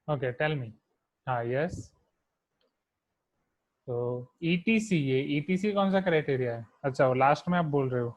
Okay tell me. हाँ yes. तो etc, ये ईटीसी कौन सा क्राइटेरिया है? अच्छा वो लास्ट में आप बोल रहे हो।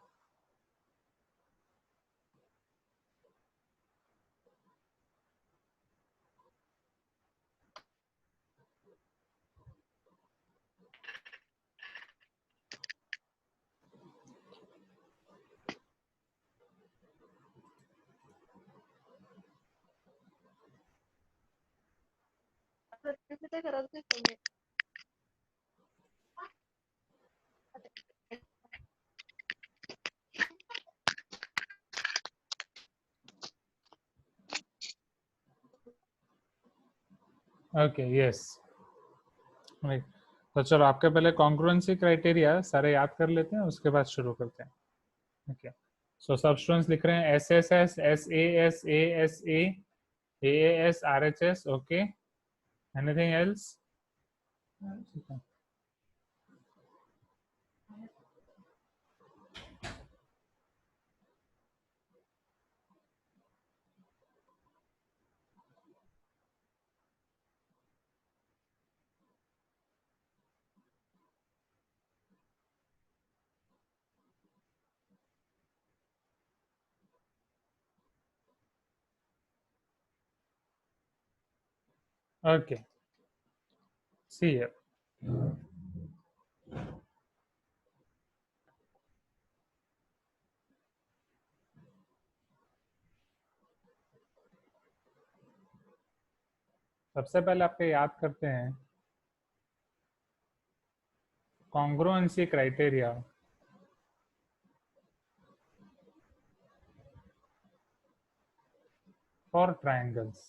Okay yes. तो चलो आपके पहले कॉन्ग्रुएंसी क्राइटेरिया सारे याद कर लेते हैं, उसके बाद शुरू करते हैं। ओके सो सब स्टूडेंट्स लिख रहे हैं S S S, S A S A S, R H S. Okay anything else? Okay see है। सबसे पहले आपके याद करते हैं congruency criteria for triangles.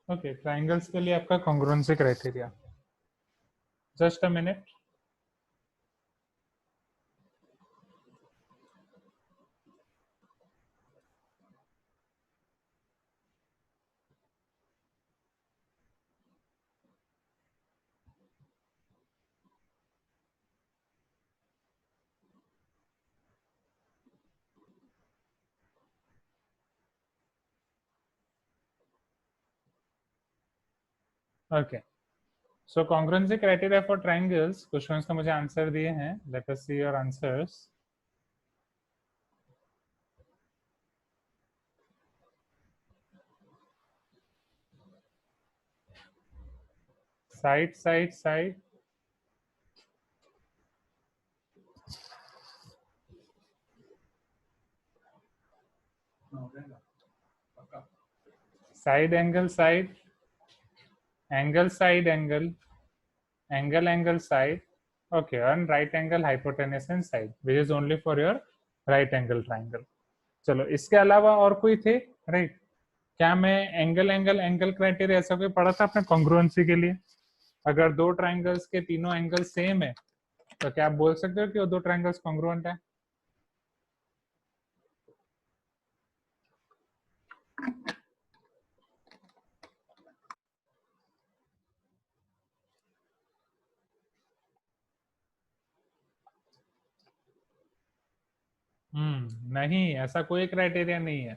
Okay triangles के लिए आपका congruency criteria, just a minute. Okay so congruency criteria for triangles, कुछ स्टूडेंट्स ने मुझे आंसर दिए हैं। Let us see your answers. Side side side, side angle side, angle side angle, angle angle side. Okay and right angle hypotenuse and side which is only for your right angle triangle. चलो इसके अलावा और कोई थे? Right क्या मैं angle angle angle criteria ऐसा कोई पढ़ा था अपने कॉन्ग्रुएंसी के लिए? अगर दो ट्राइंगल्स के तीनों एंगल सेम है तो क्या आप बोल सकते हो कि वो दो ट्राइंगल्स कॉन्ग्रुएंट है? नहीं, ऐसा कोई क्राइटेरिया नहीं है।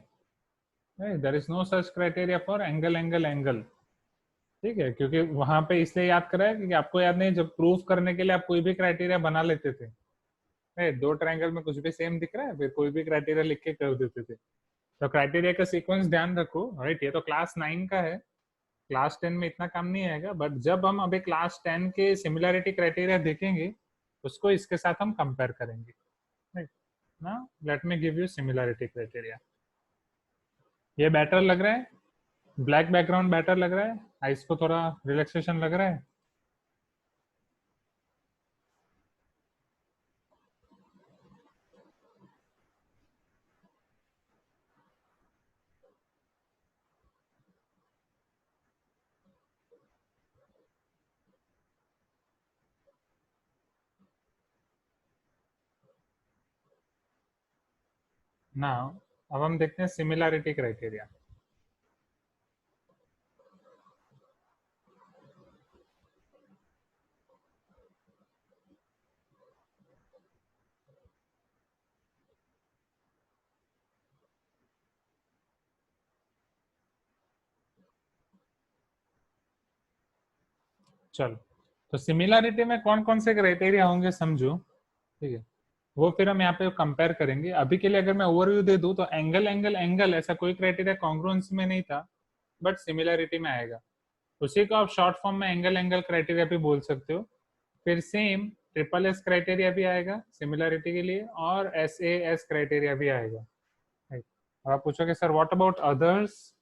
There is no such criteria for angle angle angle. ठीक है, क्योंकि वहां पे इसलिए याद करा है क्योंकि आपको याद नहीं, जब प्रूफ करने के लिए आप कोई भी क्राइटेरिया बना लेते थे। दो ट्रायंगल में कुछ भी सेम दिख रहा है, फिर कोई भी क्राइटेरिया लिख के कर देते थे। तो क्राइटेरिया का सीक्वेंस ध्यान रखो। राइट ये तो क्लास 9 का है, क्लास 10 में इतना काम नहीं आएगा, बट जब हम अभी क्लास 10 के सिमिलैरिटी क्राइटेरिया देखेंगे उसको इसके साथ हम कंपेयर करेंगे। राइट ना, let me give you similarity criteria. ये बेटर लग रहा है? ब्लैक बैकग्राउंड बेटर लग रहा है? आइस को थोड़ा रिलैक्सेशन लग रहा है? ना, अब हम देखते हैं सिमिलैरिटी क्राइटेरिया। चलो, तो सिमिलरिटी में कौन कौन से क्राइटेरिया होंगे समझो, ठीक है। वो फिर हम यहाँ पे कंपेयर करेंगे। अभी के लिए अगर मैं ओवरव्यू दे दूं तो एंगल एंगल एंगल ऐसा कोई क्राइटेरिया कॉन्ग्रुएंस में नहीं था, बट सिमिलरिटी में आएगा। उसी को आप शॉर्ट फॉर्म में एंगल एंगल क्राइटेरिया भी बोल सकते हो। फिर सेम ट्रिपल एस क्राइटेरिया भी आएगा सिमिलरिटी के लिए, और एस ए एस क्राइटेरिया भी आएगा। अब आप पूछोगे सर व्हाट अबाउट अदर्स,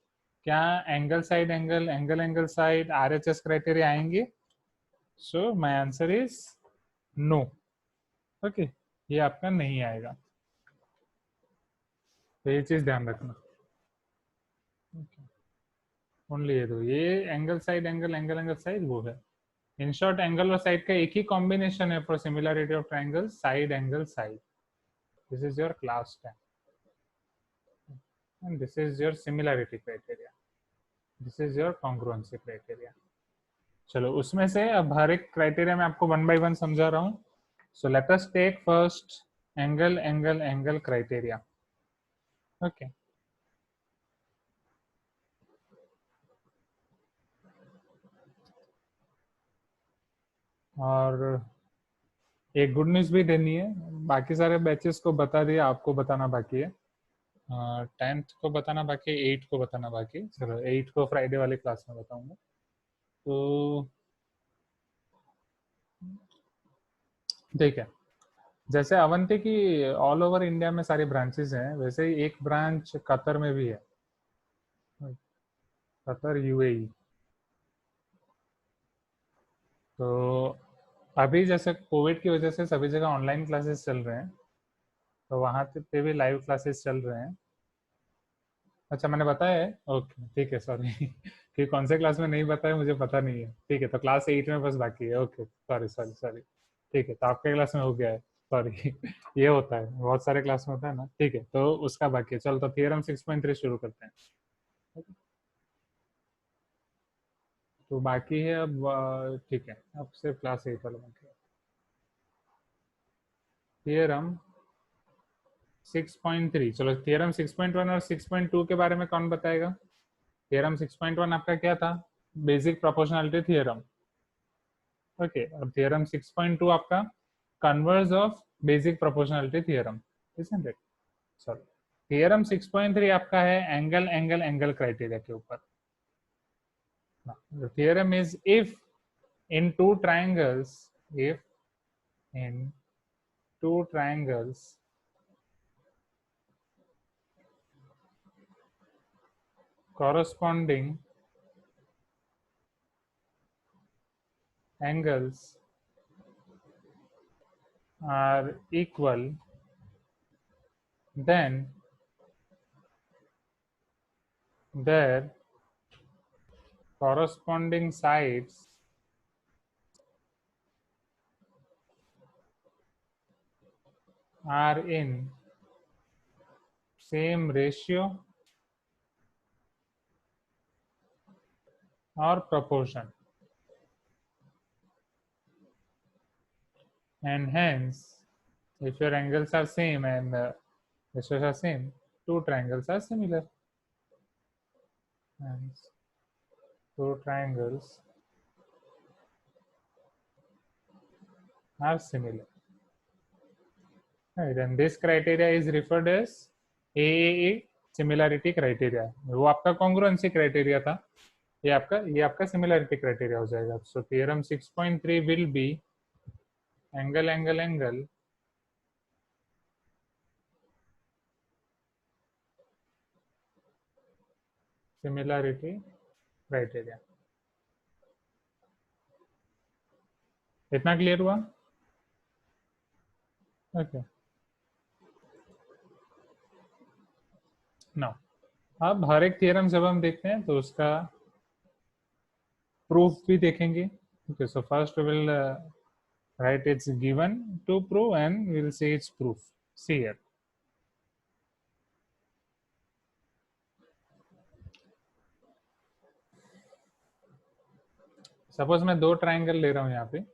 क्या angle side angle angle angle side R H S criteria आएंगे? So my answer is no. Okay, ये आपका नहीं आएगा, तो ये चीज ध्यान रखना। ओनली ये दो, ये angle side angle angle angle side वो है। इन शॉर्ट एंगल और साइड का एक ही कॉम्बिनेशन है for similarity of triangle, side angle side. This is your class 10 and this is your similarity criteria, this is your congruency criteria। चलो, उसमें से अब हर एक क्राइटेरिया मैं आपको वन बाय वन समझा रहा हूँ। So let us take first angle angle angle criteria. Okay, और एक गुड न्यूज भी देनी है, बाकी सारे बैचेस को बता दिया, आपको बताना बाकी है। 10th को बताना बाकी है, 8 को बताना बाकी है। चलो 8 को फ्राइडे वाले क्लास में बताऊंगा। तो ठीक है, जैसे अवंती की ऑल ओवर इंडिया में सारी ब्रांचेस हैं, वैसे ही एक ब्रांच कतर में भी है, कतर यूएई। तो अभी जैसे कोविड की वजह से सभी जगह ऑनलाइन क्लासेस चल रहे हैं, तो वहाँ पे भी लाइव क्लासेस चल रहे हैं। अच्छा, मैंने बताया है, ओके ठीक है, सॉरी कि कौन से क्लास में नहीं बताया मुझे पता नहीं है। ठीक है, तो क्लास 8 में बस बाकी है। Okay, sorry sorry sorry. ठीक है, तो आपके क्लास में हो गया है, सॉरी ये होता है, बहुत सारे क्लास में होता है ना। ठीक है, तो उसका बाकी है। चलो, तो थियरम 6.3 शुरू करते हैं। तो बाकी है अब ठीक है, अब सिर्फ क्लास 8 वाला बाकी है। थियरम 6.3, चलो थियरम 6.1 और 6.2 के बारे में कौन बताएगा? थियरम 6.1 आपका क्या था? Basic proportionality theorem. ओके, अब थियरम 6.2 आपका converse of basic proportionality theorem, isn't it? चलो, थियरम 6.3 आपका है एंगल एंगल एंगल क्राइटेरिया के ऊपर। The theorem is if in two triangles, if in two triangles corresponding angles are equal, then their corresponding sides are in same ratio or proportion, and hence if your angles are same and ratios are same, two triangles are similar, and two triangles are similar. Right, and this criteria is referred as AAA similarity criteria. वो आपका congruency criteria था, ये आपका similarity criteria हो जाएगा। So theorem 6.3 will be angle angle angle similarity criteria. इतना clear हुआ? Okay, now अब हर एक थियरम जब हम देखते हैं तो उसका प्रूफ भी देखेंगे। Okay, so first will write it's given to prove and we'll say its proof. See here, suppose मैं दो ट्राइंगल ले रहा हूं यहाँ पे,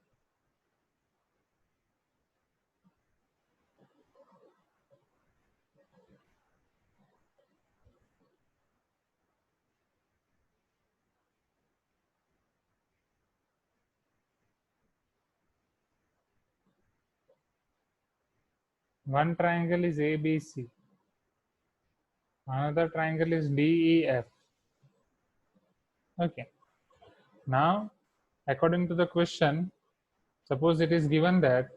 one triangle is ABC, another triangle is DEF. Okay, now according to the question, suppose it is given that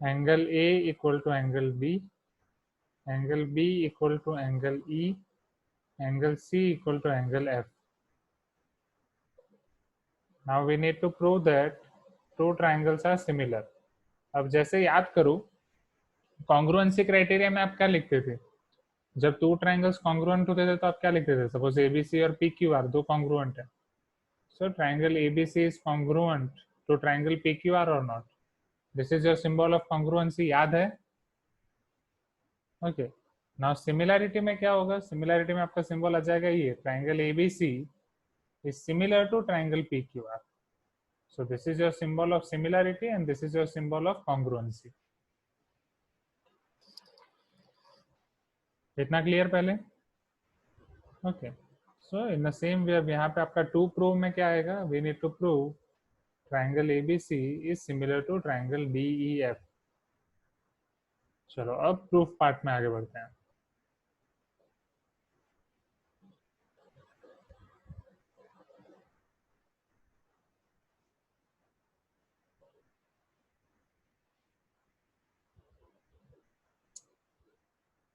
angle A equal to angle B, angle B equal to angle E, angle C equal to angle F. Now we need to prove that two triangles are similar. अब जैसे याद करो, congruency criteria में आप क्या लिखते थे? जब टू ट्राइंगल्स कॉन्ग्रुएंट होते थे तो आप क्या लिखते थे? सपोज एबीसी और पी क्यू आर दो कॉन्ग्रुएंट है, so triangle ABC is congruent to triangle P Q R और not. This is your symbol of congruency. याद है? ओके. नाउ सिमिलैरिटी में क्या होगा? सिमिलैरिटी में आपका सिंबल आ जाएगा ये, triangle ABC is similar to triangle PQR. So this is your symbol of similarity and this is your symbol of congruency. इतना क्लियर पहले? Okay. So in the same way अब यहाँ पे आपका टू प्रूव में क्या आएगा? We need to prove triangle ABC is similar to triangle DEF. चलो अब प्रूफ पार्ट में आगे बढ़ते हैं.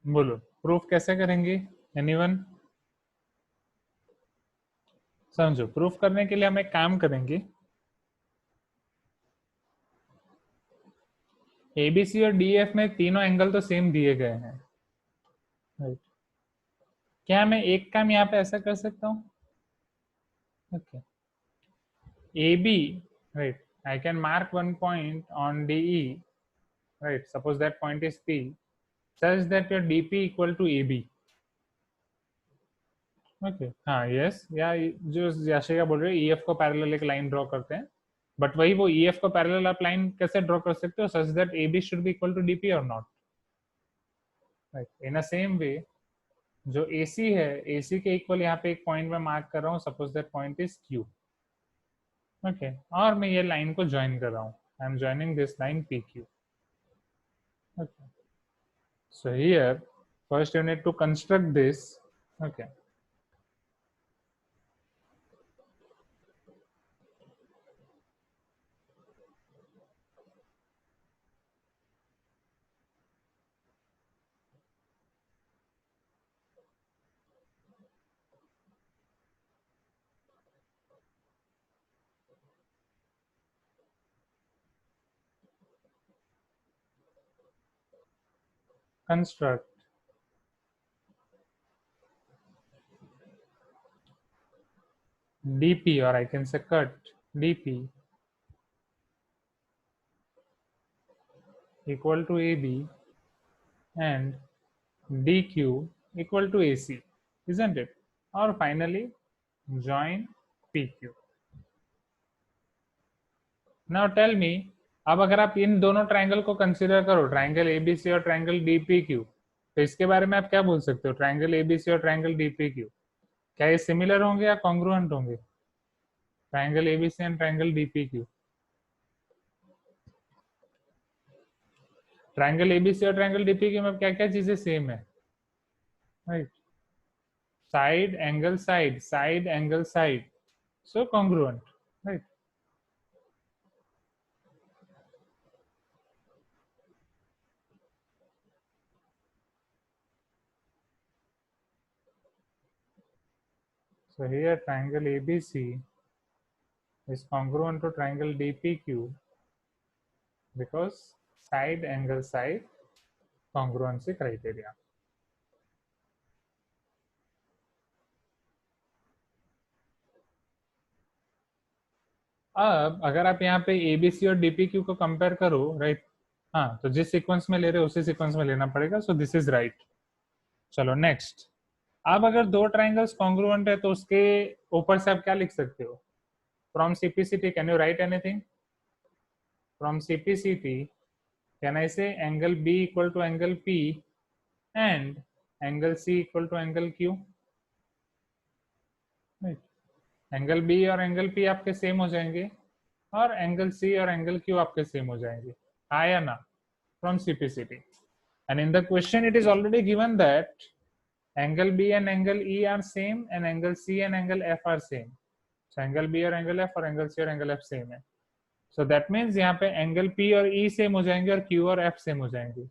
बोलो प्रूफ कैसे करेंगे? एनीवन? समझो, प्रूफ करने के लिए हम एक काम करेंगे. एबीसी और डीएफ में तीनों एंगल तो सेम दिए गए हैं, राइट? क्या मैं एक काम यहाँ पे ऐसा कर सकता हूँ? Okay. AB, right? I can mark one point on DE, right? Suppose that point is P, such that your DP equal to AB. Okay. हाँ, यस, या जो याशिका बोल रहे हैं EF को पैरेलल एक लाइन ड्रॉ करते हैं, बट वही वो EF को पैरेलल आप लाइन कैसे ड्रॉ कर सकते हो? Such that AB should be equal to DP और not, right? In a same way जो AC है, AC के इक्वल यहाँ पे एक पॉइंट में मार्क कर रहा हूँ, suppose that point is Q. Okay. और मैं ये लाइन को ज्वाइन कर रहा हूँ. I am joining this line PQ. Okay. So here, first you need to construct this. Okay. Construct DP, or I can say cut DP equal to AB and DQ equal to AC, isn't it? Or finally, join PQ. Now tell me, अब अगर आप इन दोनों triangle को consider करो, triangle ABC और triangle DPQ, तो इसके बारे में आप क्या बोल सकते हो? ट्राइंगल ABC और ट्राइंगल DPQ क्या ये सिमिलर होंगे या कॉन्ग्रुएंट होंगे? Triangle ABC and triangle DPQ. Triangle ABC और ट्राइंगल डीपीक्यू में क्या क्या चीजें सेम है? Right. Side angle side, side angle side, so congruent, right? So here triangle ABC is congruent to triangle DPQ because side angle side congruency criteria. अब अगर आप यहाँ पे ABC और DPQ को कंपेयर करो, राइट? हाँ, तो जिस सीक्वेंस में ले रहे हो उसी सीक्वेंस में लेना पड़ेगा. So this is right. चलो नेक्स्ट. अब अगर दो ट्राइंगल्स कॉन्ग्रुएंट है तो उसके ऊपर से आप क्या लिख सकते हो? From CPCT can you right anything? From CPCT can I say angle B equal to angle P and angle C equal to angle Q? Right. Angle B और एंगल पी आपके सेम हो जाएंगे और एंगल सी और angle Q आपके same हो जाएंगे, हाँ या ना, from CPCT. And in the question it is already given that angle B and angle E are same and angle C and angle F are same. So angle B और angle F और angle C और angle F same है. So that means यहाँ पे angle P और E same हो जाएंगे और Q और F same हो जाएंगे.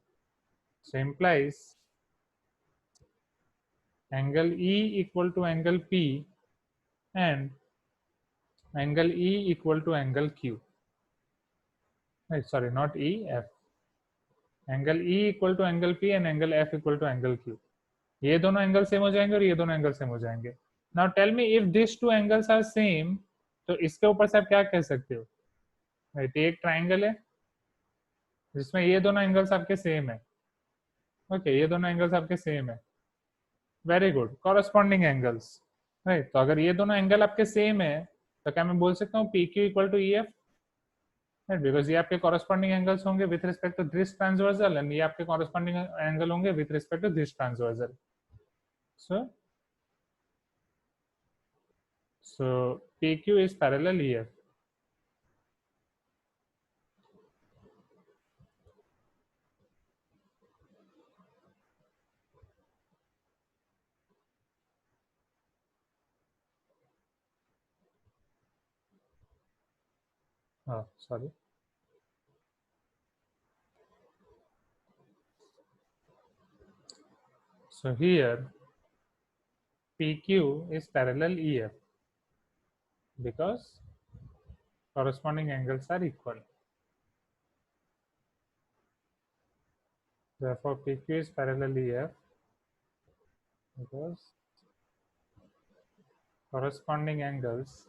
So implies angle E equal to angle P and angle E equal to angle Q. Sorry, not E, F. Angle E equal to angle P and angle F equal to angle Q. ये दोनों angle same हो जाएंगे और ये दोनों angle same हो जाएंगे. Now tell me if this two angles are same, तो इसके ऊपर से आप क्या कह सकते हो, राइट, एक ट्राइंगल है जिसमें ये दोनों एंगल्स आपके सेम है. ओके, ये दोनों एंगल्स आपके सेम है, very good, corresponding angles, right. तो अगर ये दोनों एंगल आपके सेम है तो क्या मैं बोल सकता हूँ P Q equal to E F, right, because ये आपके कॉरस्पॉन्डिंग एंगल्स होंगे with respect to this transversal and ये आपके कॉरस्पॉन्डिंग एंगल होंगे with respect to this transversal. So PQ is parallel EF. Oh, sorry. So here PQ is parallel EF because corresponding angles are equal. Therefore, PQ is parallel EF because corresponding angles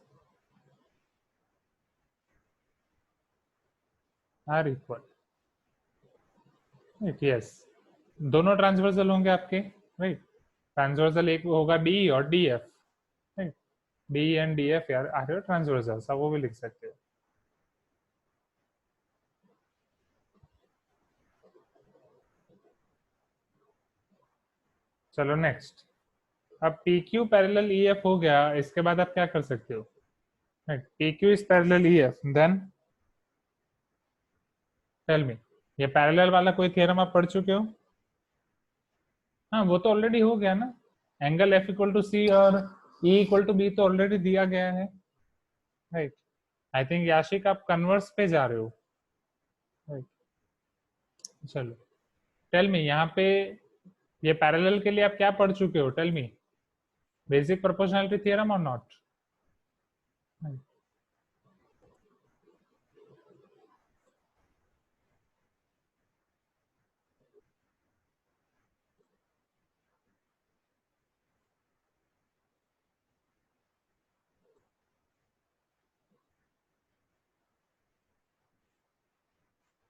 are equal. Right, yes. दोनों transversal होंगे आपके, right. Transversal एक होगा D और DF, right. D and DF यार आ रहे हो transversal, सब वो भी लिख सकते हो. चलो नेक्स्ट. अब PQ पैरेलल EF हो गया, इसके बाद आप क्या कर सकते हो, right. PQ is parallel EF, then tell me, ये पैरेलल वाला कोई थ्योरम आप पढ़ चुके हो? हाँ, वो तो ऑलरेडी हो गया ना. एंगल F इक्वल टू सी और E इक्वल टू बी तो ऑलरेडी दिया गया है, राइट. आई थिंक याशिक आप कन्वर्स पे जा रहे हो, राइट. चलो टेल मी, यहाँ पे ये पैरेलल के लिए आप क्या पढ़ चुके हो, tell me, basic proportionality theorem और नॉट?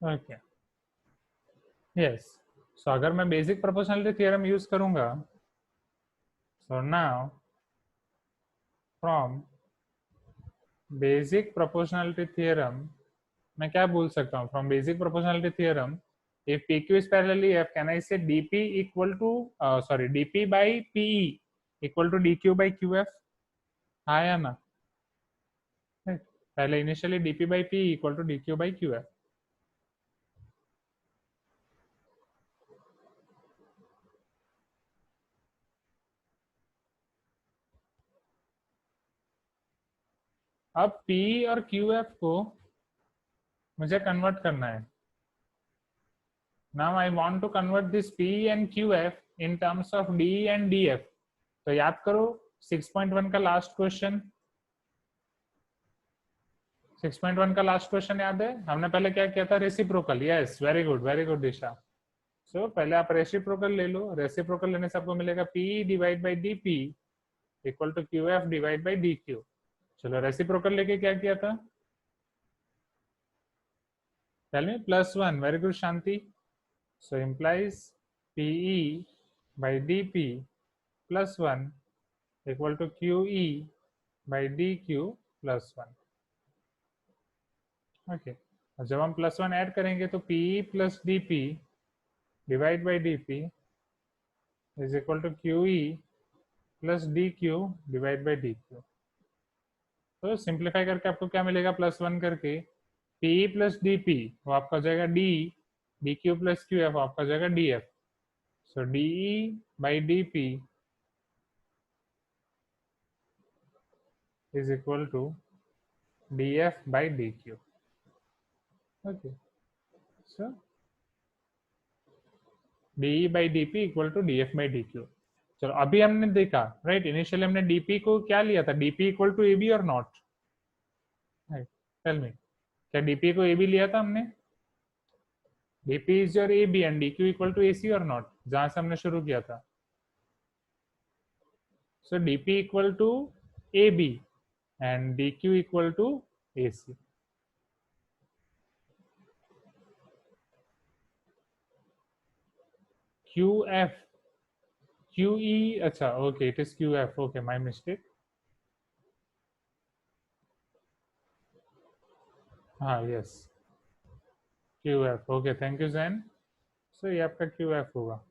Okay, yes. सो अगर मैं बेसिक प्रोपोर्शनलिटी थ्योरम यूज करूंगा, so now from basic proportionality theorem मैं क्या बोल सकता हूँ, from basic proportionality theorem, if PQ is parallel EF, can I say DP equal to DP by PE equal to DQ by QF? हाँ या ना? पहले initially DP by PE equal to DQ by QF. अब PE और QF को मुझे convert करना है. Now I want to convert this PE and QF in terms of DE and DF. तो याद करो 6.1 का लास्ट क्वेश्चन, 6.1 का लास्ट क्वेश्चन याद है? हमने पहले क्या किया था, रेसिप्रोकल. यस, वेरी गुड दिशा. सो पहले आप रेसिप्रोकल ले लो. रेसिप्रोकल लेने से आपको मिलेगा PE divide by DP equal to QF divide by DQ. चलो रेसिप्रोकल लेके क्या किया था, tell me. +1, very good Shanti. So implies PE by DP +1 equal to QE by DQ +1. Okay, और जब हम +1 ऐड करेंगे तो PE plus DP divide by DP is equal to QE plus DQ divide by DQ. तो simplify करके आपको क्या मिलेगा, +1 करके पी प्लस डी पी वो आपका हो जाएगा D, D Q plus Q F आपका हो जाएगा D F. So D E by D P is equal to D F by D Q. Okay, so D E by D P equal to D F by D Q. चलो अभी हमने देखा right, initially हमने DP को क्या लिया था, DP equal to A B और नॉट, राइट, टेल मी, क्या डीपी को ए बी लिया था हमने? DP is your A B and D Q equal to A C और नॉट, जहां से हमने शुरू किया था। So DP equal to A B and D Q equal to A C. Q F, Q E, अच्छा okay, it is Q F, okay my mistake. हाँ yes, Q F, okay thank you Jain. So ये आपका Q F होगा।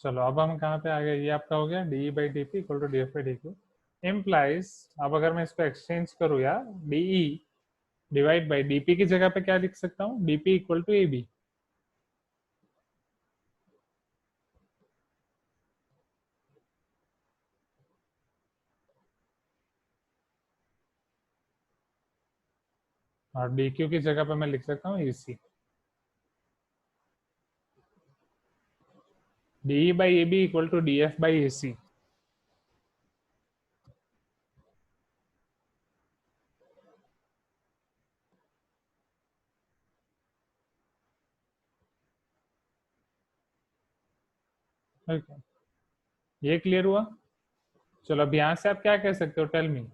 चलो अब हम कहाँ पे आ गए, ये आपका हो गया D by D P equal to D F by D Q implies. अब अगर मैं इसको एक्सचेंज करूँ या D E divide by D P की जगह पे क्या लिख सकता हूँ, D P equal to A B. और डी क्यू की जगह पे मैं लिख सकता हूँ A C. D E by A B equal to D F by A C. Okay, ये क्लियर हुआ। चलो अब यहाँ से आप क्या कह सकते हो, टेल मी।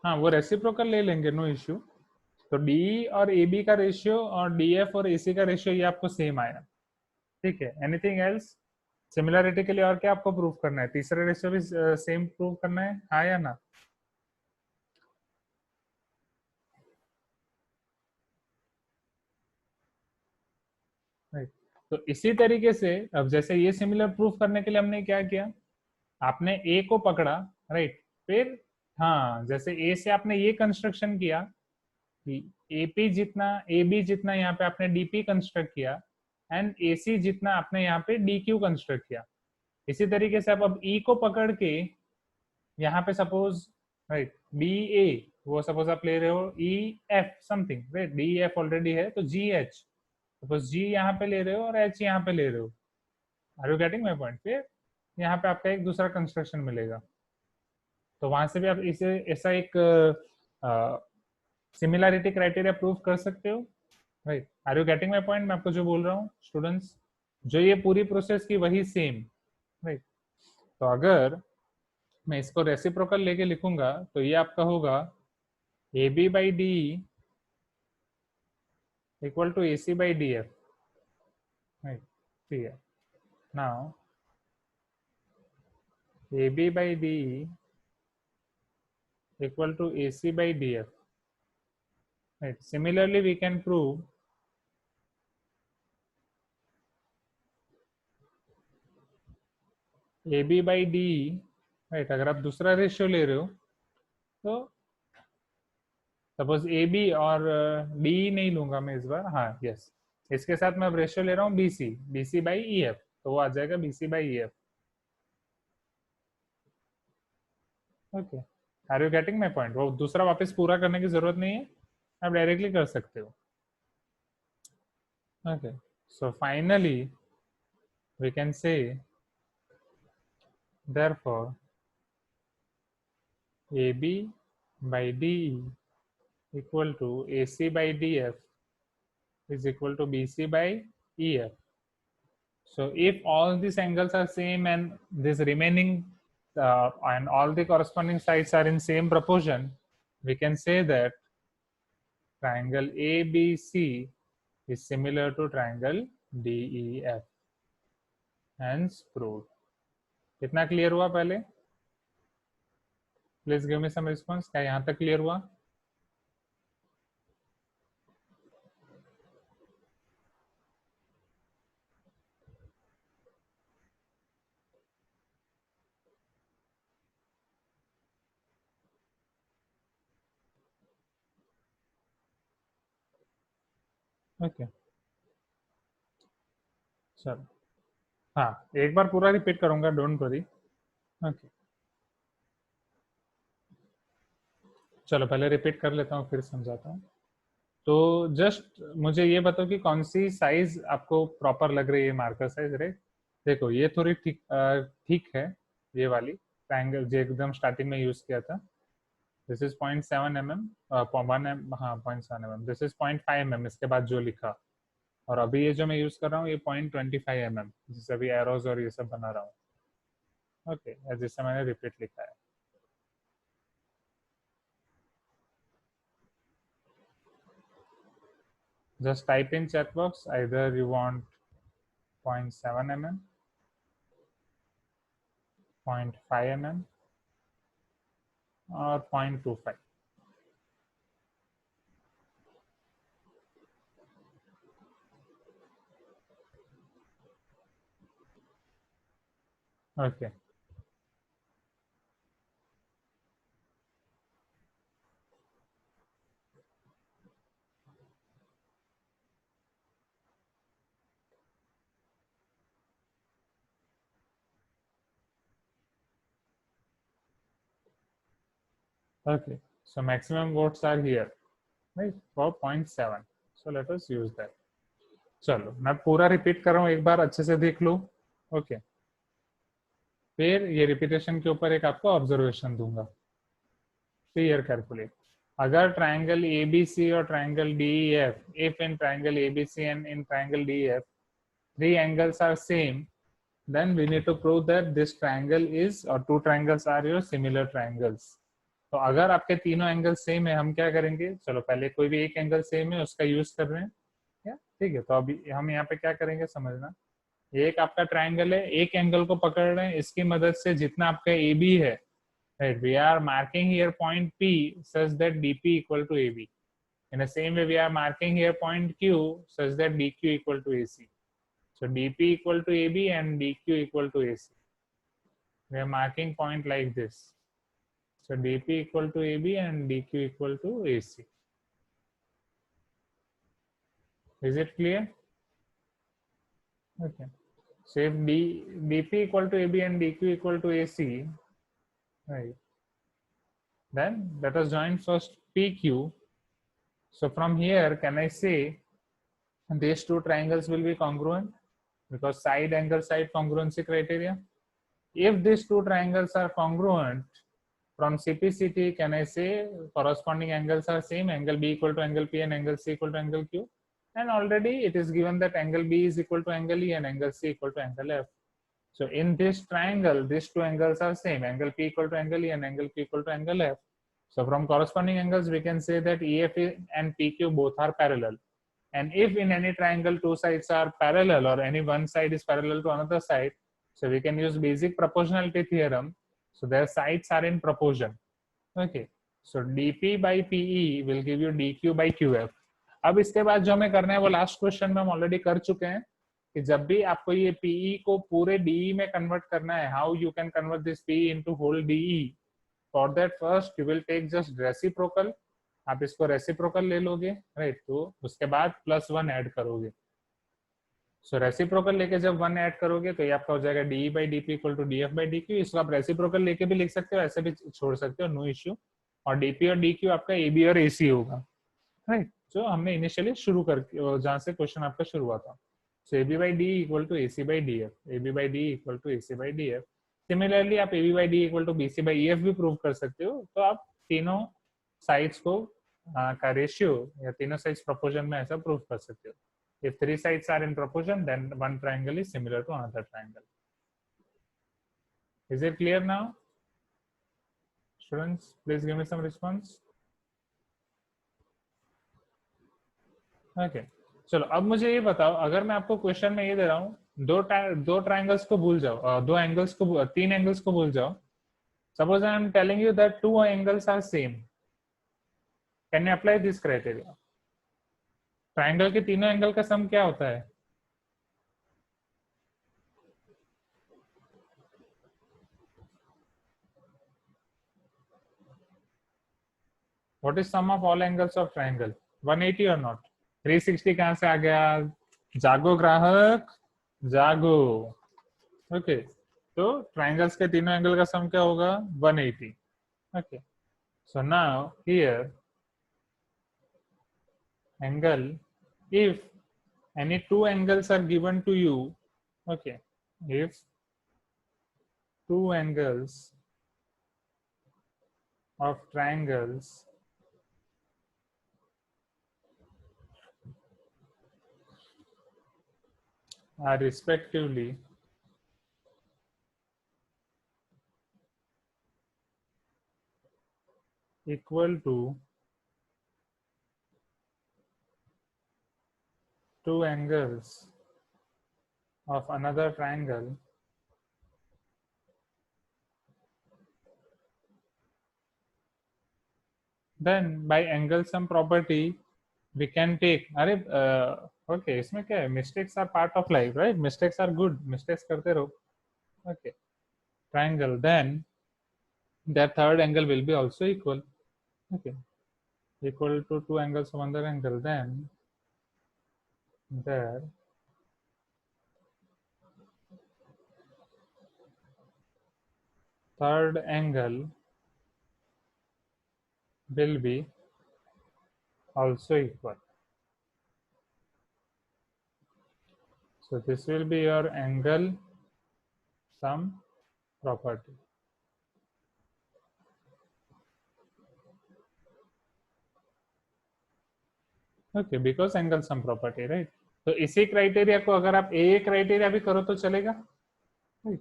हाँ वो रेसिप्रोकल ले लेंगे, नो इश्यू। तो डी और ए बी का रेशियो और डी एफ और ए सी का रेशियो ये आपको सेम आया, ठीक है। एनीथिंग एल्स, सिमिलरिटी के लिए और क्या आपको प्रूव करना है, तीसरा रेशियो भी सेम प्रूव करना है, हाँ या ना? राइट, तो इसी तरीके से अब जैसे ये सिमिलर प्रूफ करने के लिए हमने क्या किया, आपने ए को पकड़ा, राइट, फिर हाँ जैसे ए से आपने ये कंस्ट्रक्शन किया कि एपी जितना ए बी जितना यहाँ पे आपने डीपी कंस्ट्रक्ट किया एंड ए सी जितना आपने यहाँ पे डी क्यू कंस्ट्रक्ट किया। इसी तरीके से आप अब ई को पकड़ के यहाँ पे सपोज, राइट, डी ए, वो सपोज आप ले रहे हो E F something, right, D F already है तो जी एच, सपोज जी यहाँ पे ले रहे हो और एच यहाँ पे ले रहे हो। Are you getting my point? फिर यहाँ पे आपका एक दूसरा कंस्ट्रक्शन मिलेगा, तो वहां से भी आप इसे ऐसा एक सिमिलैरिटी क्राइटेरिया प्रूव कर सकते हो, right. Are you getting my point? मैं आपको जो बोल रहा हूँ स्टूडेंट्स, जो ये पूरी प्रोसेस की वही सेम, राइट। तो अगर मैं इसको रेसिप्रोकल लेके लिखूंगा तो ये आपका होगा A B by D equal to A C by D F, right, ठीक है। Now A B by D equal to AC by DF. Right. Similarly, we can prove AB by DE. Right. अगर आप दूसरा ratio ले रहे हो तो suppose ए B और डी नहीं लूंगा मैं इस बार, हाँ यस, इसके साथ मैं अब रेशियो ले रहा हूँ BC, BC by E F, तो वो आ जाएगा BC by E F. Okay, are you getting my point? वो दूसरा वापस पूरा करने की जरूरत नहीं है, आप डायरेक्टली कर सकते हो। Okay, so finally we can say therefore AB by DE equal to AC by DF is equal to BC by EF. So if all these angles are same and this remaining and all the corresponding sides are in same proportion, we can say that triangle ABC is similar to triangle DEF. Hence proved. कितना clear हुआ पहले? Please give me some response. क्या यहाँ तक clear हुआ? Okay चलो, हाँ एक बार पूरा रिपीट करूंगा, डोंट वरी। ओके चलो पहले रिपीट कर लेता हूँ फिर समझाता हूँ। तो जस्ट मुझे ये बताओ कि कौन सी साइज आपको प्रॉपर लग रही है, मार्कर साइज, राइट? देखो ये थोड़ी ठीक ठीक है, ये वाली ट्रायंगल जो एकदम स्टार्टिंग में यूज किया था, दिस इज 0.7 mm, 1 हाँ 0.7 mm, दिस इज 0.5 mm इसके बाद जो लिखा, और अभी ये जो मैं यूज कर रहा हूँ ये 0.25 mm, जिससे अभी एरोज और ये सब बना रहा हूँ। ओके जिससे मैंने रिपीट लिखा है। Just type in chat box either you want 0.7 mm, 0.5 mm or 0.25. Okay. Okay. So maximum votes are here, right? For 0.7. So let us use that. चलो मैं पूरा रिपीट कर रहा हूँ, एक बार अच्छे से देख लो। ओके फिर ये रिपीटेशन के ऊपर एक आपको ऑब्जर्वेशन दूंगा, क्लियर कैलकुलेट। अगर ट्रायंगल एबीसी और triangle DEF, if in triangle ABC and in triangle DEF three angles are same, then we need to prove that this triangle is, or two triangles are your similar triangles. तो अगर आपके तीनों angle same है हम क्या करेंगे, चलो पहले कोई भी एक एंगल सेम है उसका यूज कर रहे हैं क्या, ठीक है? तो अभी हम यहाँ पे क्या करेंगे समझना, एक आपका ट्राइंगल है, एक एंगल को पकड़ रहे हैं, इसकी मदद से जितना आपका ए बी है, right, we are marking here point P such that D P equal to A B. In the same way we are marking here point Q such that D Q equal to A C. So dp equal to ab and dq equal to ac. We are marking point like this. So dp equal to ab and dq equal to ac. Is it clear? Okay. So if dp equal to ab and dq equal to ac, right, then let us join first pq. So from here can I say these two triangles will be congruent because side angle side congruency criteria. If these two triangles are congruent, from CPCT can I say corresponding angles are same, angle B equal to angle P and angle C equal to angle Q, and already it is given that angle B is equal to angle E and angle C equal to angle F. So in this triangle these two angles are same, angle P equal to angle E and angle Q equal to angle F. So from corresponding angles we can say that EF and PQ both are parallel, and if in any triangle two sides are parallel or any one side is parallel to another side, so we can use basic proportionality theorem. So their sides are in proportion. Okay. So dp by pe will give you dq by qf. अब इसके बाद जो हमें करना है वो last question में हम ऑलरेडी कर चुके हैं कि जब भी आपको ये PE को पूरे DE में कन्वर्ट करना है, how you can convert this PE into whole DE। For that first you will take just reciprocal, आप इसको रेसिप्रोकल ले लोगे, राइट, तो उसके बाद +1 ऐड करोगे। सो रेसिप्रोकल लेके जब 1 ऐड करोगे तो ये आपका हो जाएगा D by D P equal to D F by D Q. इसको आप रेसिप्रोकल लेके भी लिख सकते हो, ऐसे भी छोड़ सकते हो, नो इश्यू। और डीपी और डी क्यू आपका ए बी और ए सी होगा, राइट, जो हमने इनिशियली शुरू कर जहाँ से क्वेश्चन आपका शुरू हुआ था। So A B by D equal to A C by D F, A B by D equal to A C by D F. Similarly आप A B by D equal to B C by E F भी prove कर सकते हो। तो आप तीनों sides को का रेशियो या तीनों साइड्स प्रोपोर्शन में ऐसा प्रूव कर सकते हो। If three sides are in proportion, then one triangle is similar to another triangle. Is it clear now? Students, please give me some response. Okay. चलो अब मुझे ये बताओ, अगर मैं आपको क्वेश्चन में ये दे रहा हूँ दो ट्राइंगल्स को भूल जाओ, दो एंगल्स को, तीन एंगल्स को भूल जाओ, Suppose I am telling you that two angles are same. Can you apply this criteria? Triangle के तीनों एंगल का सम क्या होता है? What is sum of all angles of triangle? 180 or not? 360 कहां से आ गया? जागो ग्राहक, जागो. ओके, तो ट्राइंगल्स के तीनों एंगल का सम क्या होगा? 180. Okay, so now here angle, if any two angles are given to you, okay, if two angles of triangles are respectively equal to two angles of another triangle, then by angle sum property we can take. अरे okay, इसमें क्या है? Mistakes are part of life, right? Mistakes are good. Mistakes करते रहो. Okay, triangle, then their third angle will be also equal. Okay, equal to two angles of another angle, then their third angle will be also equal. So this will be your angle sum property. Okay, because angle sum property, right? तो इसी criteria को अगर आप ए criteria भी करो तो चलेगा. Right?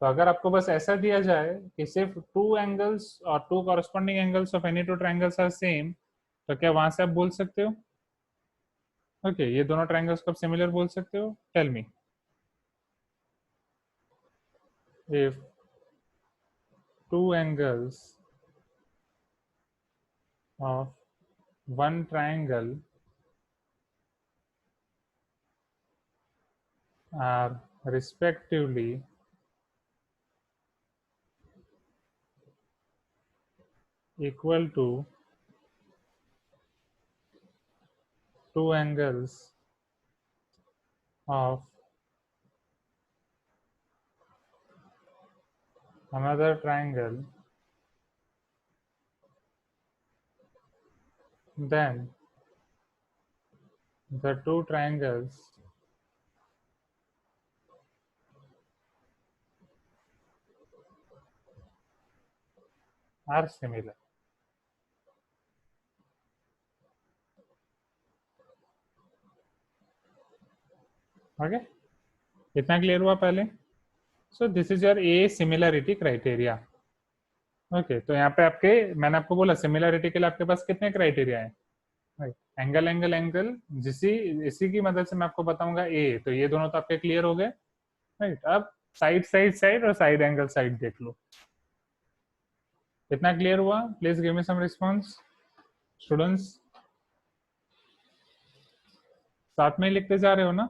तो अगर आपको बस ऐसा दिया जाए कि सिर्फ टू एंगल्स और two corresponding angles of any two triangles are same, तो क्या वहां से आप बोल सकते हो ओके ये दोनों ट्रायंगल्स को आप सिमिलर बोल सकते हो? Tell me. If two angles of one triangle are respectively equal to two angles of another triangle, then the two triangles are similar. Okay, इतना क्लियर हुआ पहले? So this is your A similarity criteria. Okay, तो यहाँ पे आपके मैंने आपको बोला सिमिलरिटी के लिए आपके पास कितने क्राइटेरिया है? राइट, एंगल एंगल एंगल, जिसी इसी की मदद से मैं आपको बताऊंगा ए. तो ये दोनों तो आपके क्लियर हो गए. राइट, अब साइड साइड साइड और साइड एंगल साइड देख लो. कितना क्लियर हुआ? Please give me some response students. साथ में ही लिखते जा रहे हो ना?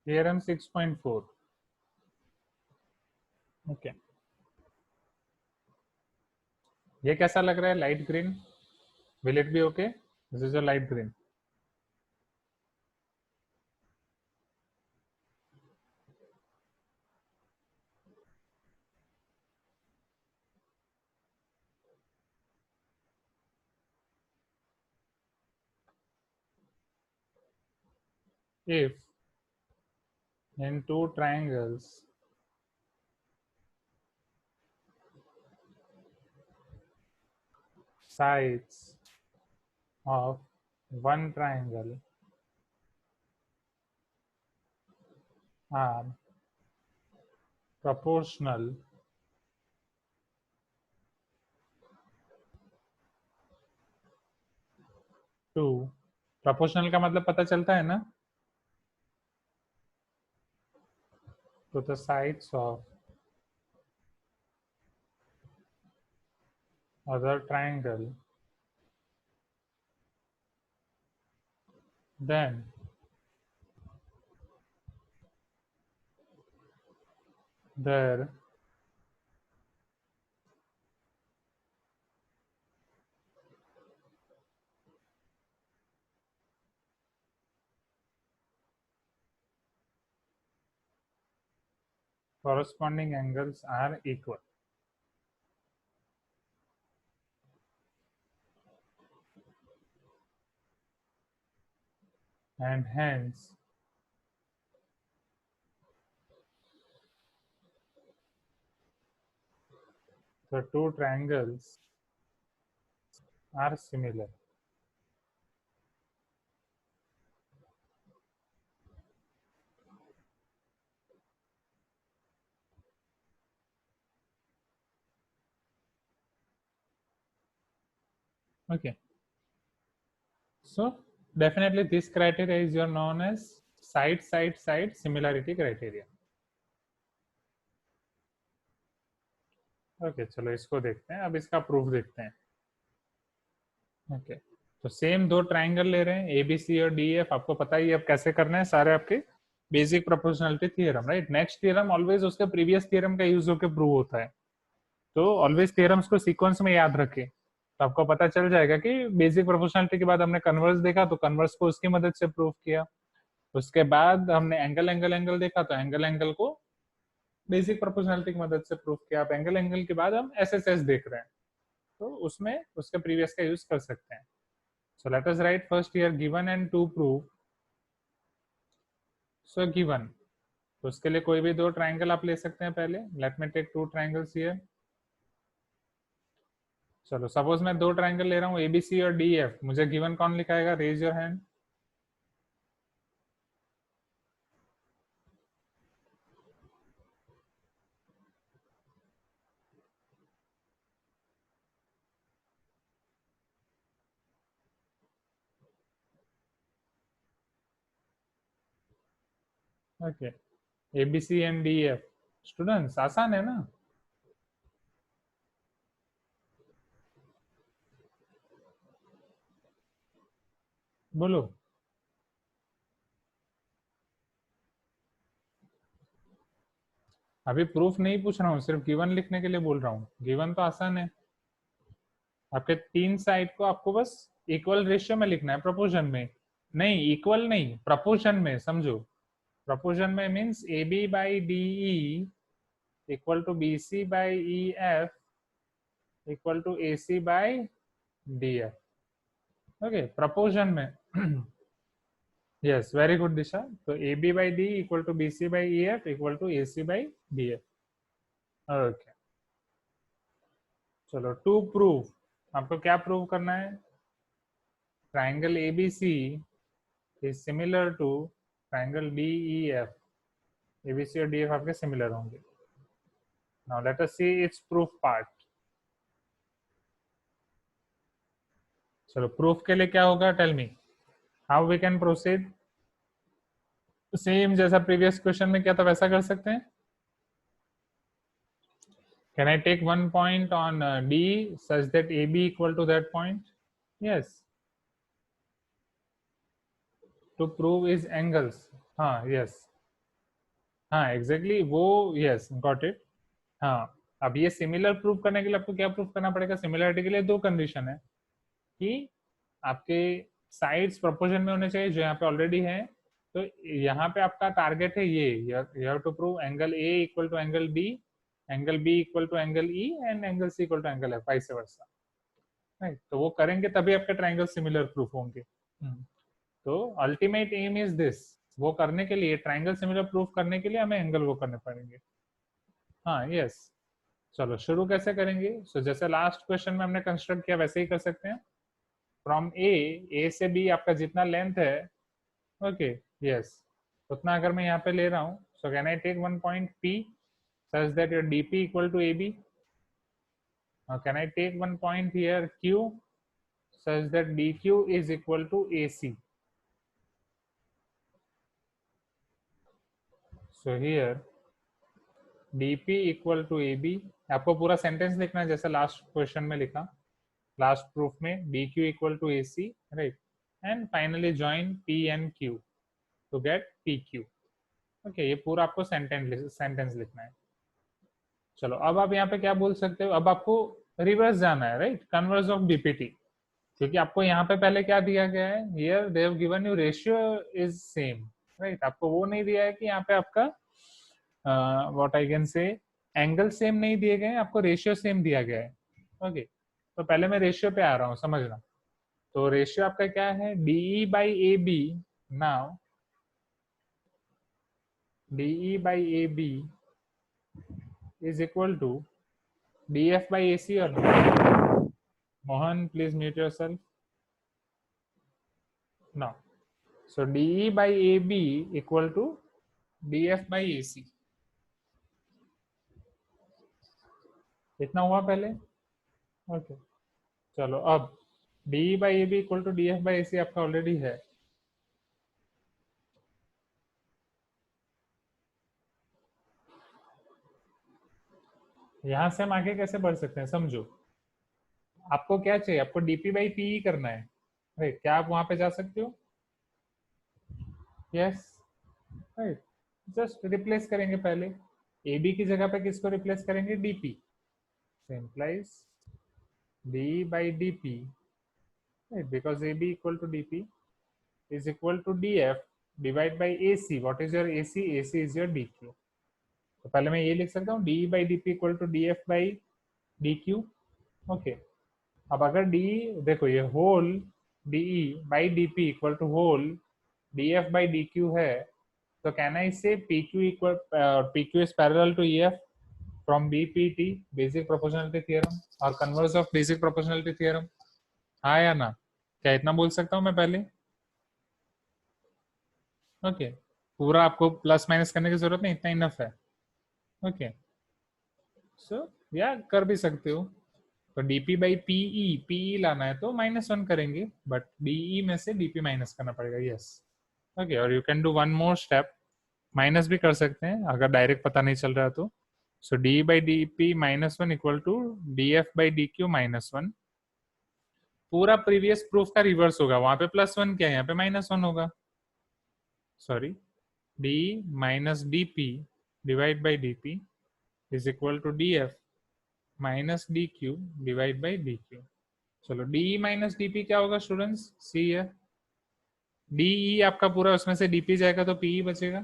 थियरम 6.4. ओके, ये कैसा लग रहा है? Light green. Will it be okay? This is a light green. if in two triangles sides of one triangle are proportional to, proपोर्शनल का मतलब पता चलता है ना, to the sides of other triangle, then their corresponding angles are equal, and hence the two triangles are similar. Okay, so definitely this criteria is your known as side similarity criteria. Okay, चलो इसको देखते हैं, अब इसका proof देखते हैं. Okay, तो same दो ट्राइंगल ले रहे हैं ए बी सी और डी एफ, आपको पता ही है अब कैसे करना है, सारे आपके basic proportionality theorem, right. Next theorem always उसके प्रीवियस थ्योरम का यूज होकर प्रूव होता है, तो ऑलवेज थ्योरम्स को सीक्वेंस में याद रखें, तो आपको पता चल जाएगा कि बेसिक प्रोपोर्शनलिटी के बाद हमने कन्वर्स देखा, तो कन्वर्स को उसकी मदद से प्रूव किया. उसके बाद हमने एंगल एंगल एंगल देखा, तो एंगल एंगल को बेसिक प्रोपोर्शनलिटी की मदद से प्रूव किया. अब एंगल एंगल के बाद हम एस एस एस देख रहे हैं, तो उसमें उसके प्रीवियस का यूज कर सकते हैं. So let us write first here given and to prove. So given, तो उसके लिए कोई भी दो ट्राइंगल आप ले सकते हैं पहले. Let me take two triangles here. चलो सपोज मैं दो ट्राइंगल ले रहा हूँ एबीसी और डी एफ, मुझे गिवन कौन लिखाएगा, raise your hand. Okay, ABC and D F. Students आसान है ना. बोलो. अभी प्रूफ नहीं पूछ रहा हूँ, सिर्फ गिवन लिखने के लिए बोल रहा हूँ. गिवन तो आसान है, आपके तीन साइड को आपको बस इक्वल रेशियो में लिखना है, प्रोपोर्शन में नहीं, इक्वल नहीं, प्रपोर्शन में समझो. प्रपोर्शन में means A B by D E equal to B C by E F equal to A C by D F. Okay, proportion में. Yes, very good Disha. तो A B by D equal to B C by E F equal to A C by D F. Okay, चलो to prove, आपको क्या prove करना है, triangle A B C is similar to triangle D E F. A B C और D F आपके similar होंगे. Now let us see its proof part. चलो proof के लिए क्या होगा, tell me how we can proceed. Same जैसा previous question में क्या था वैसा कर सकते हैं. Can I take one point on D such that AB equal to that point? Yes. To prove is angles. हाँ, yes. हाँ, exactly वो, yes, got it. हाँ, अब ये सिमिलर प्रूव करने के लिए आपको क्या प्रूव करना पड़ेगा, सिमिलरिटी के लिए दो कंडीशन है कि आपके साइड्स प्रोपोर्शन में होने चाहिए जो यहाँ पे ऑलरेडी है. तो यहाँ पे आपका टारगेट है ये, you have to prove angle A equal to angle B, angle B equal to angle E and angle C equal to angle F, vice versa. Right, तो वो करेंगे तभी आपके ट्राइंगल सिमिलर प्रूफ होंगे. तो अल्टीमेट एम इज दिस, वो करने के लिए, ट्राइंगल सिमिलर प्रूफ करने के लिए हमें एंगल वो करने पड़ेंगे। हाँ यस। चलो शुरू कैसे करेंगे? सो जैसे लास्ट क्वेश्चन में हमने कंस्ट्रक्ट किया वैसे ही कर सकते हैं। फ्रॉम ए से बी आपका जितना लेंथ है, ओके यस, उतना अगर मैं यहाँ पे ले रहा हूँ, so can I take one point P such that your dp equal to ab? Can I take one point here q such that dq is equal to ac? So here dp equal to ab, आपको पूरा sentence लिखना है जैसे last question में लिखा, last proof में dq equal to ac, right, and finally join p and q to get pq। Okay, ये पूरा आपको सेंटेंस लिखना है। चलो अब आप यहाँ पे क्या बोल सकते हो, अब आपको रिवर्स जाना है, राइट, कन्वर्स ऑफ बीपीटी, क्योंकि आपको यहाँ पे पहले क्या दिया गया है, here they have given you ratio is same, right, आपको वो नहीं दिया है कि यहाँ पे आपका व्हाट आई कैन से एंगल सेम नहीं दिए गए, आपको रेशियो सेम दिया गया है। ओके, तो पहले मैं रेशियो पे आ रहा हूँ, समझना। तो रेशियो आपका क्या है, DE by A B. Now DE by A B is equal to D F by A C, और Mohan please mute your self. No, so DE by AB equal to DF by AC। इतना हुआ पहले, okay. चलो अब DE by AB equal to DF by AC आपका already है। यहां से हम आगे कैसे बढ़ सकते हैं, समझो। आपको क्या चाहिए, आपको DP by PE करना है, राइट, क्या आप वहां पे जा सकते हो? यस, राइट, जस्ट रिप्लेस करेंगे पहले, AB की जगह पे किसको रिप्लेस करेंगे, DP, implies DE by DP, right, because AB equal to DP is equal to DF divide by AC। What is your AC? AC is your DQ। तो पहले मैं ये लिख सकता हूँ DE by DP equal to DF by DQ। Okay, अब अगर DE देखो ये whole DE by DP equal to whole DF by DQ है, तो कैन आई से PQ equal PQ is parallel to EF from BPT, basic proportionality theorem, और converse of basic proportionality theorem. हाँ या ना, क्या इतना बोल सकता हूँ मैं पहले? ओके, पूरा आपको प्लस माइनस करने की जरूरत नहीं, इतना इनफ है। ओके, सो या कर भी सकते हो। तो डीपी बाई पीई, पीई लाना है तो -1 करेंगे, बट डीई में से डीपी माइनस करना पड़ेगा, यस। ओके, और you can do one more step, minus भी कर सकते हैं अगर डायरेक्ट पता नहीं चल रहा तो। So D by D P -1 equal to D F by D Q -1। पूरा प्रीवियस प्रूफ का रिवर्स होगा, वहां पे +1 क्या है, यहाँ पे -1 होगा, sorry, D minus D P divide by D P is equal to D F minus D Q divide by D Q. चलो डी माइनस डी पी क्या होगा स्टूडेंट्स, सी है, डीई आपका पूरा उसमें से डीपी जाएगा तो पीई बचेगा,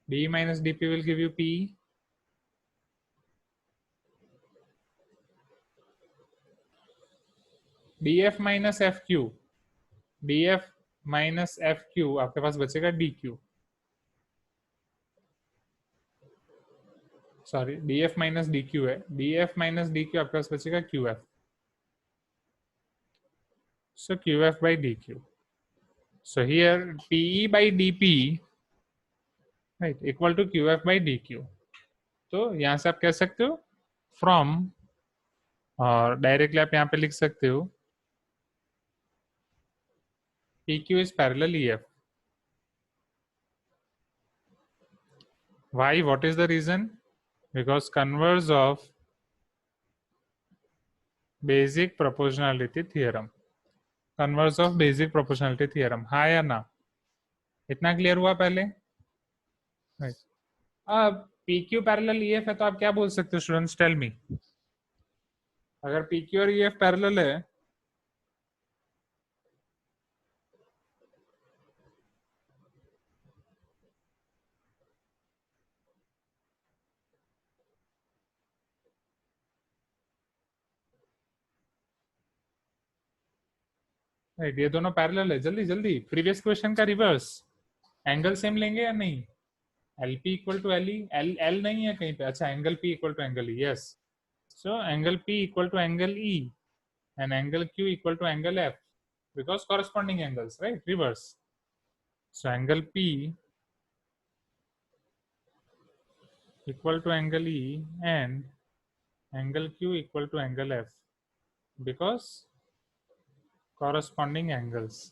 D minus DP will give you PE. D F minus F Q, D F minus F Q आपके पास बचेगा D Q, sorry D F minus D Q है, D F minus D Q आपके पास बचेगा Q F, so Q F by D Q. So here PE by DP, right, equal to QF by DQ। तो यहाँ से आप कह सकते हो फ्रॉम, और डायरेक्टली आप यहाँ पे लिख सकते हो PQ is parallel EF। Why? What is the reason? Because converse of basic proportionality theorem, converse of basic proportionality theorem। हाँ या ना, इतना क्लियर हुआ पहले, right। अब PQ पैरेलल EF है तो आप क्या बोल सकते हो स्टूडेंट्स, टेल मी। अगर PQ और EF पैरेलल है, राइट, ये दोनों पैरेलल है, जल्दी जल्दी प्रीवियस क्वेश्चन का रिवर्स, एंगल सेम लेंगे या नहीं? L P equal to L E, L L नहीं है कहीं पे, अच्छा angle P equal to angle E, yes. So angle P equal to angle E and angle Q equal to angle F because corresponding angles, right? Reverse. So angle P equal to angle E and angle Q equal to angle F because corresponding angles.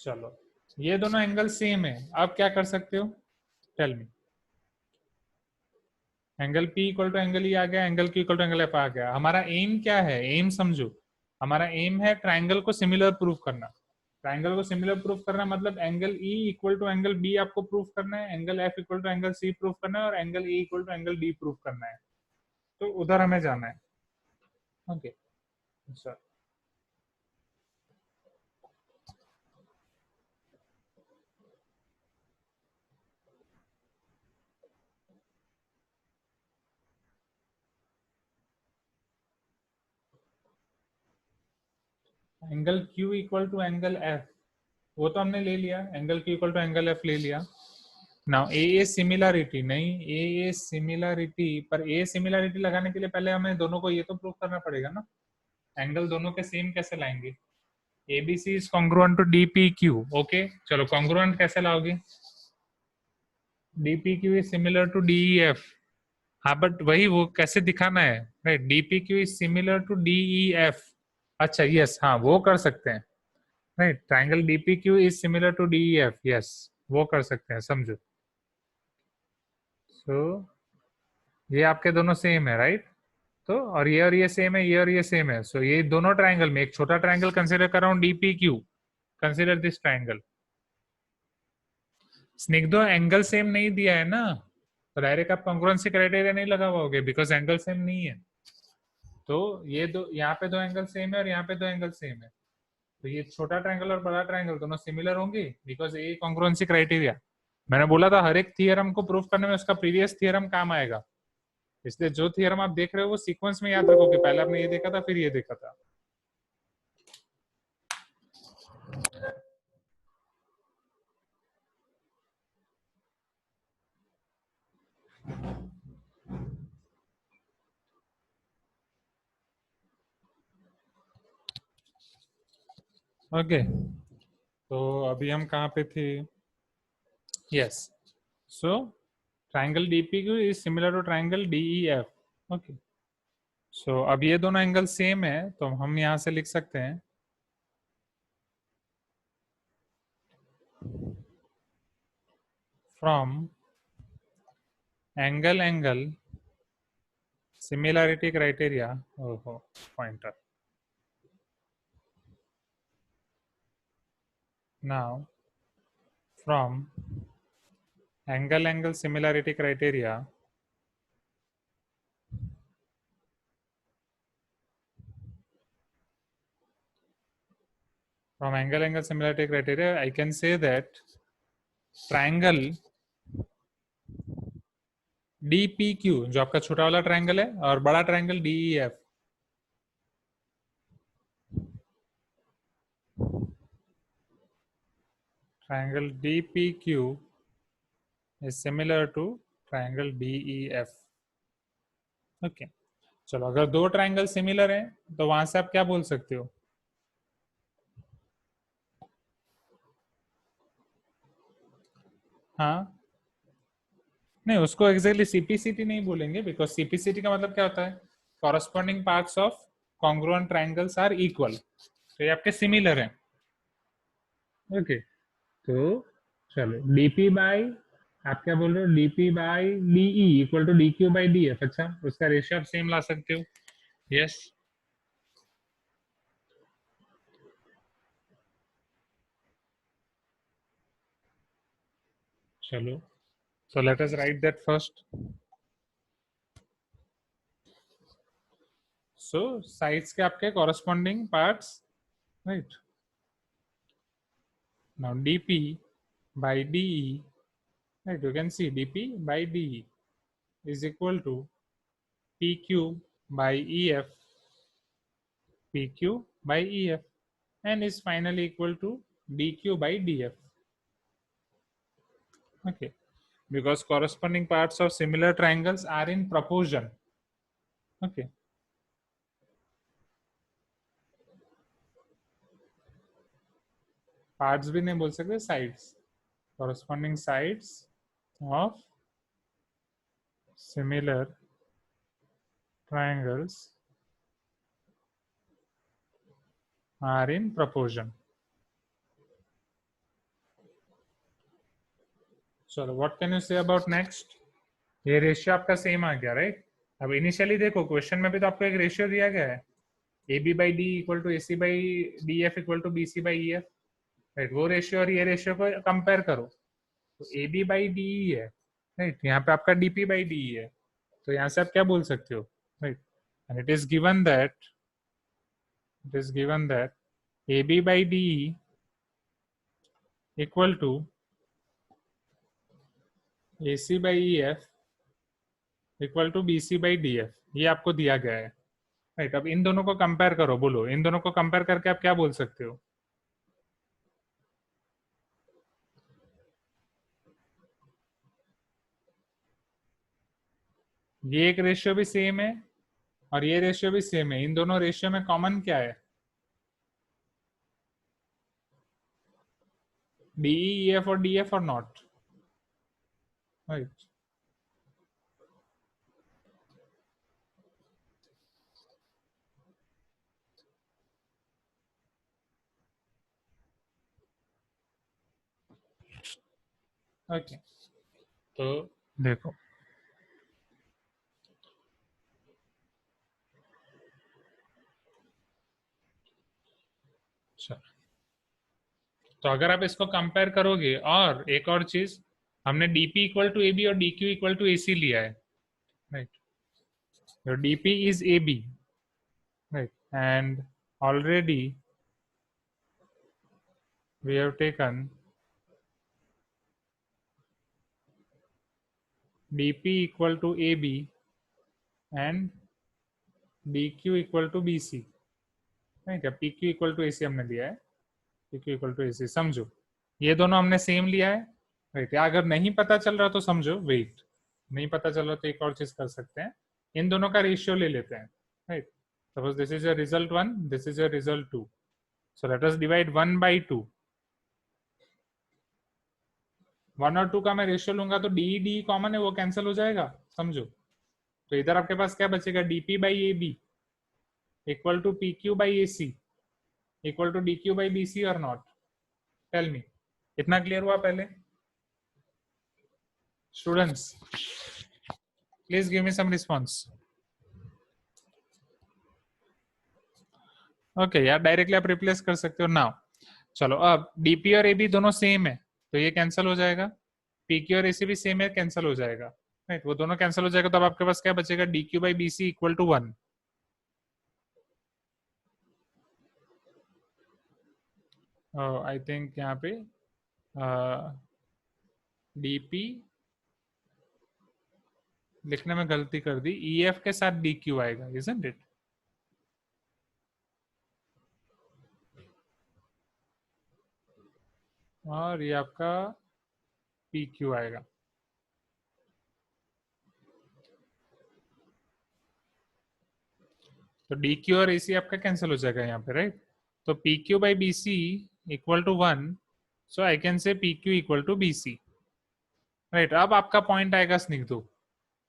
चलो ये दोनों angle same है, आप क्या कर सकते हो? Tell me. Angle P equal to angle E आ गया, angle Q equal to angle F आ गया। हमारा एम क्या है? एम समझो, हमारा एम है ट्राइंगल को सिमिलर प्रूफ करना। ट्राइंगल को सिमिलर प्रूफ करना मतलब angle E equal to angle B आपको प्रूफ करना है, angle F equal to angle C proof करना है, और angle A equal to angle D proof करना है। तो उधर हमें जाना है। Okay sir, angle Q equal to angle F वो तो हमने ले लिया, angle Q equal to angle F ले लिया। नाउ ए सिमिलरिटी नहीं, ए सिमिलरिटी, पर ए सिमिलरिटी लगाने के लिए पहले हमें दोनों को ये तो प्रूफ करना पड़ेगा ना, एंगल दोनों के सेम कैसे लाएंगे? ABC is congruent to DPQ। Okay चलो कॉन्ग्रुएंट कैसे लाओगे? DPQ is similar to DEF। हाँ बट वही वो कैसे दिखाना है, right? DPQ is similar to DEF। अच्छा यस, हाँ वो कर सकते हैं, right? Triangle DPQ is similar to DEF, yes वो कर सकते हैं, समझो। सो ये आपके दोनों सेम है, राइट? तो और ये सेम है, ये और ये सेम है। सो ये दोनों ट्राइंगल में एक छोटा ट्राइंगल कंसीडर कर रहा हूँ, DPQ। Consider this triangle. Snigdha angle same नहीं दिया है ना, तो डायरेक्ट आप कॉन्ग्रुएंसी क्राइटेरिया नहीं लगा पाओगे बिकॉज एंगल सेम नहीं है। तो ये दो, यहाँ पे दो एंगल सेम है और यहाँ पे दो एंगल सेम है, तो ये छोटा ट्राइंगल और बड़ा ट्राइंगल दोनों सिमिलर होंगे बिकॉज ये कॉन्ग्रुएंसी क्राइटेरिया। मैंने बोला था हर एक थियरम को प्रूफ करने में उसका प्रीवियस थियरम काम आएगा, इसलिए जो थियरम आप देख रहे हो वो सीक्वेंस में याद रखो कि पहले आपने ये देखा था फिर ये देखा था। ओके तो अभी हम कहाँ पे थे? Yes, so triangle DPQ is similar to triangle DEF। Okay so अब ये दोनों एंगल सेम है तो हम यहाँ से लिख सकते हैं फ्रॉम एंगल सिमिलरिटी क्राइटेरिया, ओहो pointer, now from angle similarity criteria, from angle similarity criteria I can say that triangle DPQ जो आपका छोटा वाला ट्रायंगल है और बड़ा triangle DEF, triangle DPQ is similar to triangle DEF। Okay चलो अगर दो ट्रायंगल सिमिलर हैं तो वहां से आप क्या बोल सकते हो? हाँ नहीं, उसको एग्जैक्टली CPCT नहीं बोलेंगे बिकॉज CPCT का मतलब क्या होता है? Corresponding parts of congruent triangles are equal, तो ये आपके सिमिलर हैं। ओके तो चलो DP बाई, आप क्या बोल रहे हो? DP by DE equal to DQ by DF। अच्छा उसका रेशियो आप सेम ला सकते हो, यस। चलो so let us write that first. So sides के आपके corresponding parts, right? Now DP by DE, right? You can see DP by DE is equal to PQ by EF, PQ by EF। and is finally equal to dq by df. Okay, because corresponding parts of similar triangles are in proportion. Okay, parts भी नहीं बोल सकते, sides, corresponding sides of similar triangles are in proportion. चलो, what can you say about next? ये ratio आपका same आ गया, right? अब initially देखो, क्वेश्चन में भी तो आपको एक रेशियो दिया गया है, A B by D equal to A C by D F equal to B C by E F, right? वो रेशियो और ये रेशियो को कंपेयर करो, तो ए बी बाई डी है, राइट? यहाँ पे आपका डी पी बाई डी है, तो यहाँ से आप क्या बोल सकते हो, right? And it is given that A B by D equal to A C by E F equal to B C by D F, ये आपको दिया गया है, राइट? अब इन दोनों को कंपेयर करो, बोलो इन दोनों को कंपेयर करके आप क्या बोल सकते हो? ये एक रेशियो भी सेम है और ये रेशियो भी सेम है, इन दोनों रेशियो में कॉमन क्या है? डीई एफ और डी एफ और नॉट, राइट? ओके, तो देखो, चलो, तो अगर आप इसको कंपेयर करोगे, और एक और चीज, हमने DP equal to A B और D Q equal to A C लिया है, राइट? तो DP is A B, right? And already we have taken dp equal to ab and dq equal to bc, नहीं क्या? pq equal to ac हमने लिया है, pq equal to ac, समझो ये दोनों हमने सेम लिया है, राइट? अगर नहीं पता चल रहा तो समझो, वेट, नहीं पता चल रहा तो एक और चीज कर सकते हैं, इन दोनों का रेशियो ले लेते हैं, right? Suppose this is your result 1, this is your result 2, so let us divide 1 by 2। 1 और 2 का मैं रेशियो लूंगा तो डी डी कॉमन है, वो कैंसिल हो जाएगा, समझो? तो इधर आपके पास क्या बचेगा? DP by A B equal to P Q by A C equal to D Q by B C और नॉट? टेल मी, इतना क्लियर हुआ पहले? Students please give me some response. Okay यार, डायरेक्टली आप रिप्लेस कर सकते हो now. चलो, अब डीपी और एबी दोनों सेम है तो ये कैंसिल हो जाएगा, पीक्यू और एसी भी सेम है, कैंसिल हो जाएगा, राइट? वो दोनों कैंसिल हो जाएगा, तो अब आपके पास क्या बचेगा? D Q by B C equal to 1। I think यहाँ पे डीपी लिखने में गलती कर दी, ई एफ के साथ डी क्यू आएगा, इजंट इट? और ये आपका पी क्यू आएगा, तो डी क्यू और एसी आपका कैंसिल हो जाएगा यहाँ पे, राइट? तो P Q by B C equal to 1, so I can say P Q equal to B C, right? अब आपका पॉइंट आएगा स्निग्धु,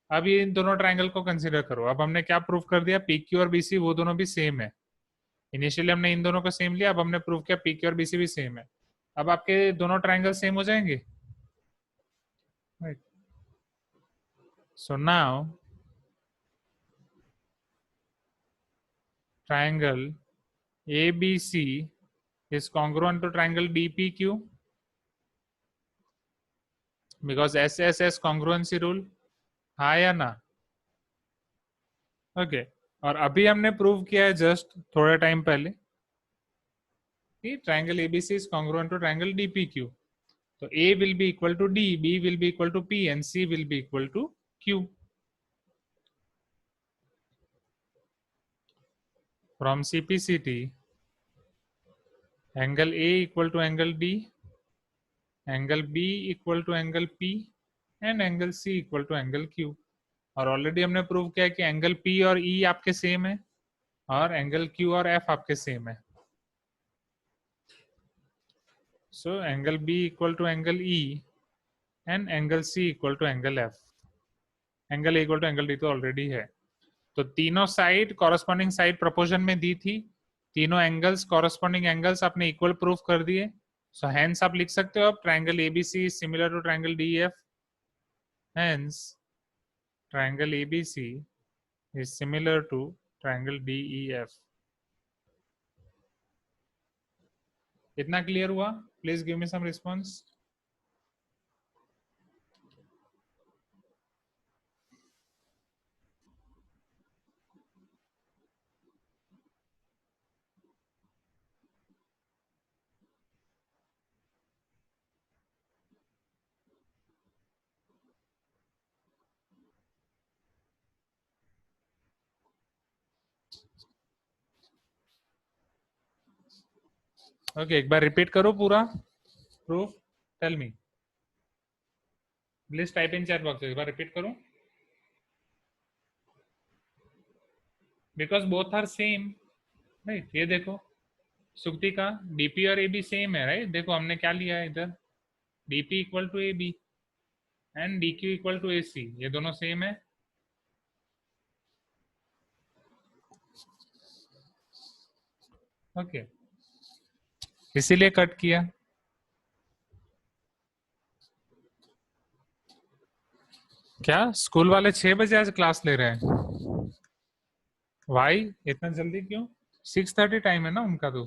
अब ये इन दोनों ट्रायंगल को कंसीडर करो। अब हमने क्या प्रूव कर दिया? पी क्यू और बीसी वो दोनों भी सेम है। इनिशियली हमने इन दोनों को सेम लिया, अब हमने प्रूव किया पी क्यू और बीसी भी सेम है। अब आपके दोनों ट्रायंगल सेम हो जाएंगे, right? So now triangle ABC is congruent to triangle DPQ because SSS congruency rule, हाँ या ना? ओके, और अभी हमने प्रूव किया है जस्ट थोड़ा टाइम पहले कि triangle ABC is congruent to triangle DPQ, तो A will be equal to D, B will be equal to P and C will be equal to Q. From CPCT angle A equal to angle D, angle B equal to angle P and angle C equal to angle Q. और already हमने prove किया कि angle P और ई आपके same है और angle Q और F आपके सेम है। So angle B equal to angle E and angle C equal to angle F. Angle A equal to angle D तो ऑलरेडी है। तो तीनों साइड कॉरस्पॉन्डिंग साइड प्रोपोर्शन में दी थी, तीनों एंगल्स कॉरस्पॉन्डिंग एंगल्स आपने इक्वल प्रूफ कर दिए। सो हेंस आप लिख सकते हो अब triangle ABC is similar to triangle DF, hence triangle ABC is similar to triangle DEF. इतना क्लियर हुआ? Please give me some response. Okay, एक बार रिपीट करो पूरा proof. Tell me, please type in chat box, एक बार repeat करो। Because both are same, right. ये देखो सुक्ति का डीपी और एबी सेम है, राइट। देखो हमने क्या लिया है इधर, DP equal to AB and DQ equal to AC, ये दोनों सेम है। ओके, इसीलिए कट किया। क्या स्कूल वाले 6 बजे आज क्लास ले रहे हैं? वाई इतना जल्दी क्यों? 6:30 टाइम है ना उनका तो।